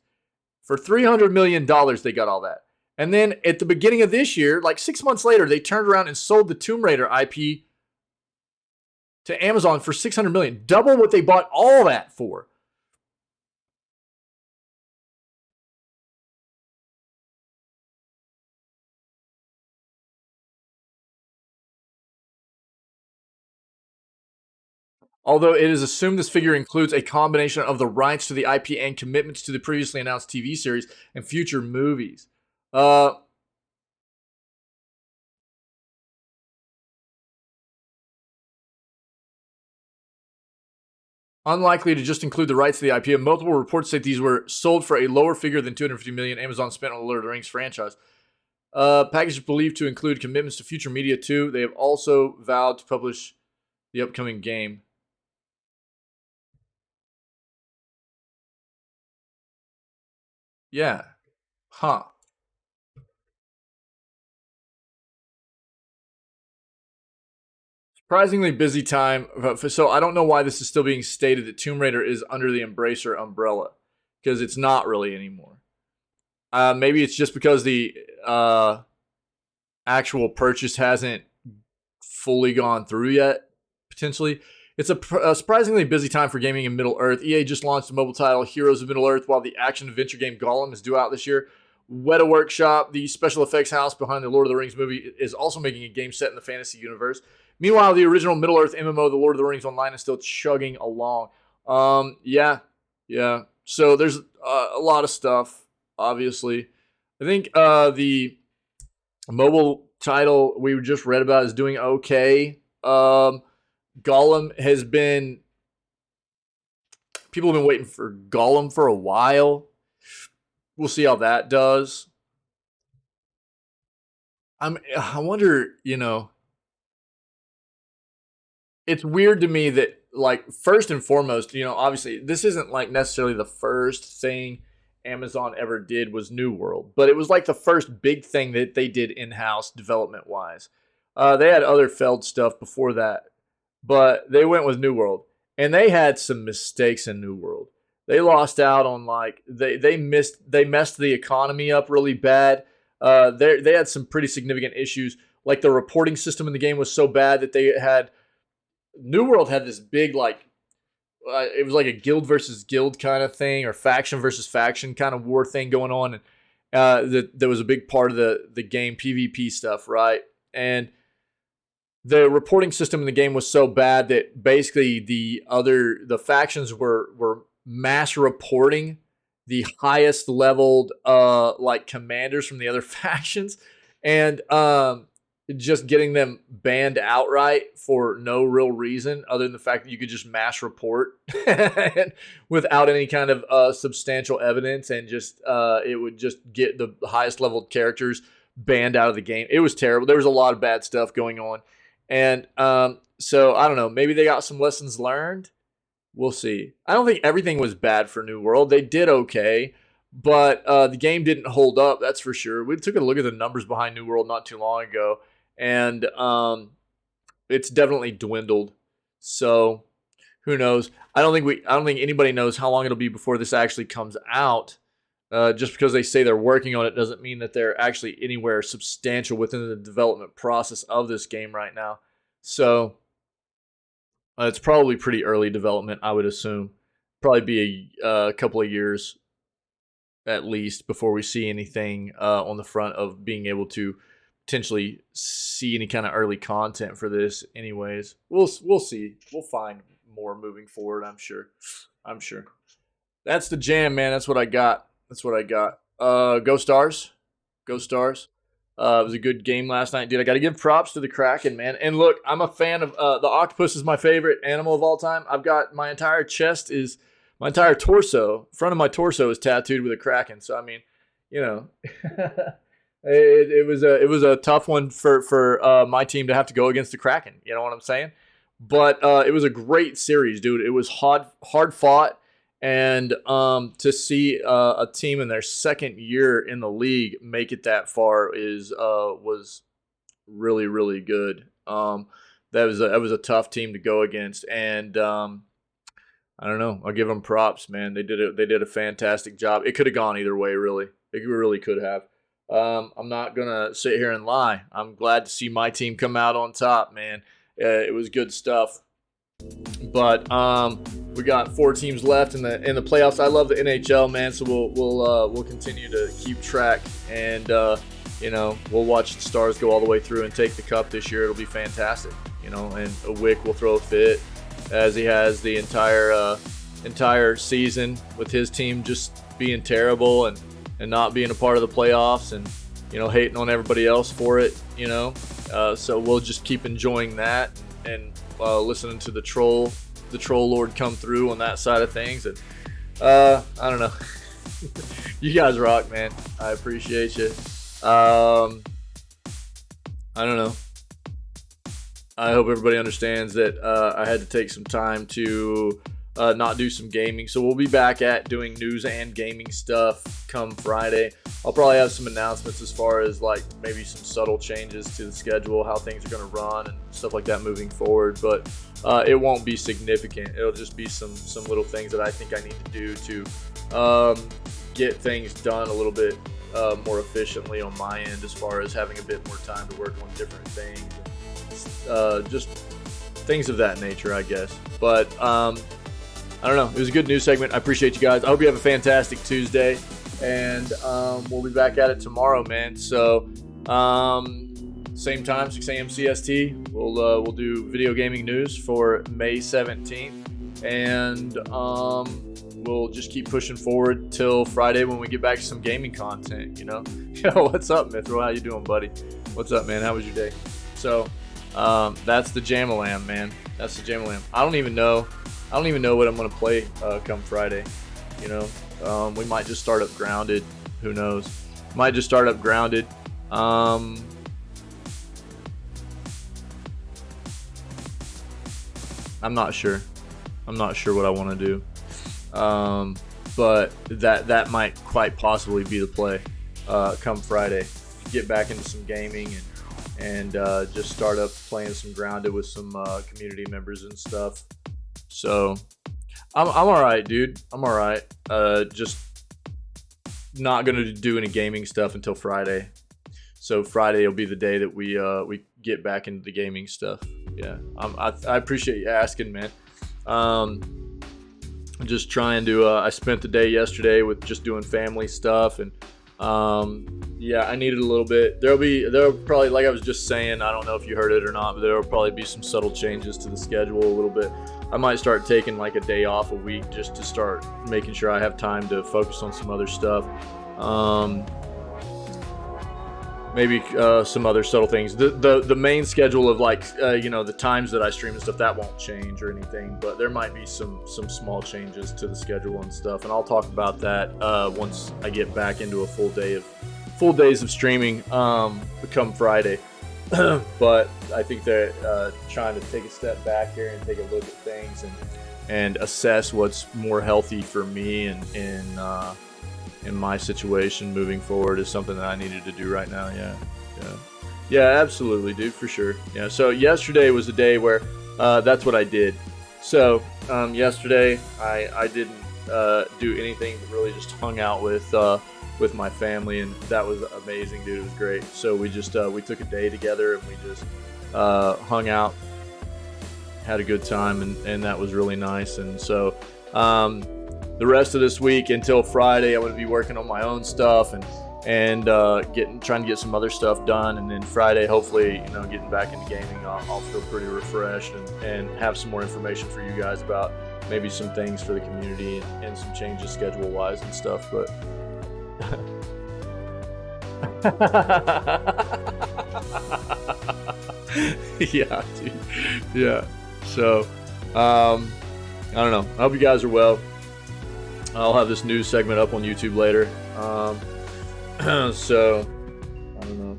For $300 million, they got all that. And then at the beginning of this year, like 6 months later, they turned around and sold the Tomb Raider IP to Amazon for $600 million. Double what they bought all that for. Although it is assumed this figure includes a combination of the rights to the IP and commitments to the previously announced TV series and future movies. Unlikely to just include the rights to the IP. Multiple reports say these were sold for a lower figure than $250 million Amazon spent on the Lord of the Rings franchise. Package is believed to include commitments to future media too. They have also vowed to publish the upcoming game. Yeah. Huh. Surprisingly busy time. So I don't know why this is still being stated that Tomb Raider is under the Embracer umbrella, because it's not really anymore. Maybe it's just because the actual purchase hasn't fully gone through yet, potentially. It's a surprisingly busy time for gaming in Middle-earth. EA just launched a mobile title, Heroes of Middle-earth, while the action-adventure game Gollum is due out this year. Weta Workshop, the special effects house behind the Lord of the Rings movie, is also making a game set in the fantasy universe. Meanwhile, the original Middle-earth MMO, The Lord of the Rings Online, is still chugging along. Yeah. So there's a lot of stuff, obviously. I think the mobile title we just read about is doing okay. Gollum has been... People have been waiting for Gollum for a while. We'll see how that does. I wonder, it's weird to me that, like, first and foremost, obviously this isn't like necessarily the first thing Amazon ever did was New World, but it was like the first big thing that they did in-house development wise. They had other failed stuff before that, but they went with New World, and they had some mistakes in New World. They lost out on, like, they messed the economy up really bad. They had some pretty significant issues. Like, the reporting system in the game was so bad that they had... New World had this big, like, it was like a guild versus guild kind of thing, or faction versus faction kind of war thing going on. And that was a big part of the game, PvP stuff, right? And the reporting system in the game was so bad that basically the factions were mass reporting the highest leveled like commanders from the other factions, and just getting them banned outright for no real reason other than the fact that you could just mass report without any kind of substantial evidence, and just it would just get the highest leveled characters banned out of the game. It was terrible. There was a lot of bad stuff going on. And so, I don't know. Maybe they got some lessons learned. We'll see. I don't think everything was bad for New World. They did okay. But the game didn't hold up, that's for sure. We took a look at the numbers behind New World not too long ago. And it's definitely dwindled. So, who knows? I don't think anybody knows how long it'll be before this actually comes out. Just because they say they're working on it doesn't mean that they're actually anywhere substantial within the development process of this game right now. So it's probably pretty early development, I would assume. Probably be a couple of years at least before we see anything on the front of being able to potentially see any kind of early content for this. Anyways, we'll see. We'll find more moving forward. I'm sure. That's the jam, man. That's what I got. Go Stars. Go Stars. It was a good game last night, dude. I got to give props to the Kraken, man. And look, I'm a fan of the octopus is my favorite animal of all time. I've got my entire my entire torso, front of my torso is tattooed with a Kraken. So I mean, you know, it was a tough one for my team to have to go against the Kraken. You know what I'm saying? But it was a great series, dude. It was hard fought. And to see a team in their second year in the league make it that far was really, really good. That was a tough team to go against, and I don't know. I'll give them props, man. They did a fantastic job. It could have gone either way, really. It really could have. I'm not gonna sit here and lie. I'm glad to see my team come out on top, man. It was good stuff. But we got 4 teams left in the playoffs. I love the NHL, man. So we'll continue to keep track, and we'll watch the Stars go all the way through and take the cup this year. It'll be fantastic, And Wick will throw a fit as he has the entire season with his team just being terrible and not being a part of the playoffs and hating on everybody else for it. So we'll just keep enjoying that and listening to the troll lord come through on that side of things. And I don't know. You guys rock, man. I appreciate you. I don't know. I hope everybody understands that I had to take some time to not do some gaming. So we'll be back at doing news and gaming stuff come Friday. I'll probably have some announcements as far as like maybe some subtle changes to the schedule, how things are going to run and stuff like that moving forward. But it won't be significant. It'll just be some little things that I think I need to do to get things done a little bit more efficiently on my end, as far as having a bit more time to work on different things. Just things of that nature, I guess. But I don't know. It was a good news segment. I appreciate you guys. I hope you have a fantastic Tuesday, and we'll be back at it tomorrow, man. So same time, 6 a.m. CST. We'll do video gaming news for May 17th, and we'll just keep pushing forward till Friday when we get back to some gaming content. Yo, what's up, Mithril? How you doing, buddy? What's up, man? How was your day? So that's the Jamalam, man. That's the Jamalam. I don't even know what I'm gonna play come Friday. We might just start up Grounded. Who knows? Might just start up Grounded. I'm not sure. I'm not sure what I want to do. But that might quite possibly be the play come Friday. Get back into some gaming and just start up playing some Grounded with some community members and stuff. So I'm all right, dude. I'm all right. Just not gonna do any gaming stuff until Friday. So Friday will be the day that we get back into the gaming stuff. Yeah, I appreciate you asking, man. Just trying to. I spent the day yesterday with just doing family stuff, and yeah, I needed a little bit. There'll probably, like I was just saying, I don't know if you heard it or not, but there'll probably be some subtle changes to the schedule a little bit. I might start taking like a day off a week just to start making sure I have time to focus on some other stuff. Maybe some other subtle things. The main schedule of like the times that I stream and stuff, that won't change or anything, but there might be some small changes to the schedule and stuff, and I'll talk about that once I get back into a full days of streaming come Friday. But I think they're trying to take a step back here and take a look at things and assess what's more healthy for me and in my situation moving forward is something that I needed to do right now. Yeah, absolutely, dude, for sure. Yeah, so yesterday was a day where that's what I did. So yesterday I didn't do anything but really just hung out with my family, and that was amazing, dude. It was great. So we just we took a day together and we just hung out, had a good time, and that was really nice. And so the rest of this week until Friday, I'm going to be working on my own stuff and trying to get some other stuff done. And then Friday, hopefully, you know, getting back into gaming, I'll feel pretty refreshed and have some more information for you guys about maybe some things for the community and some changes schedule wise and stuff. But yeah, dude. Yeah. So I don't know. I hope you guys are well. I'll have this news segment up on YouTube later. So I don't know.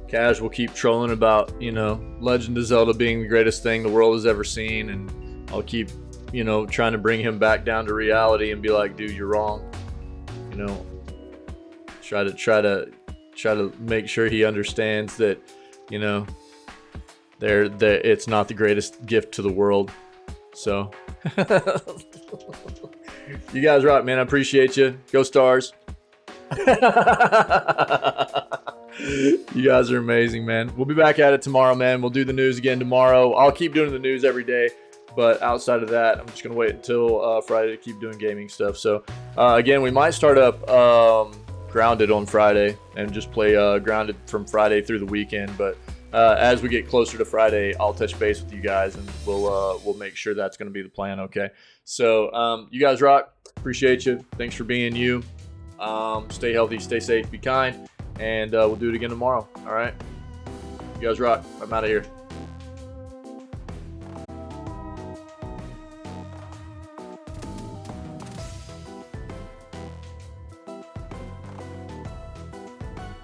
Cash will keep trolling about, you know, Legend of Zelda being the greatest thing the world has ever seen, and I'll keep, you know, trying to bring him back down to reality and be like, dude, you're wrong. You know, try to make sure he understands that, you know, it's not the greatest gift to the world. So you guys rock, man. I appreciate you. Go Stars. You guys are amazing, man. We'll be back at it tomorrow, man. We'll do the news again tomorrow. I'll keep doing the news every day, but outside of that, I'm just gonna wait until Friday to keep doing gaming stuff. So again, we might start up Grounded on Friday and just play Grounded from Friday through the weekend. But as we get closer to Friday, I'll touch base with you guys, and we'll make sure that's gonna be the plan. Okay. So you guys rock. Appreciate you. Thanks for being you. Stay healthy, stay safe, be kind, and we'll do it again tomorrow. All right. You guys rock. I'm out of here.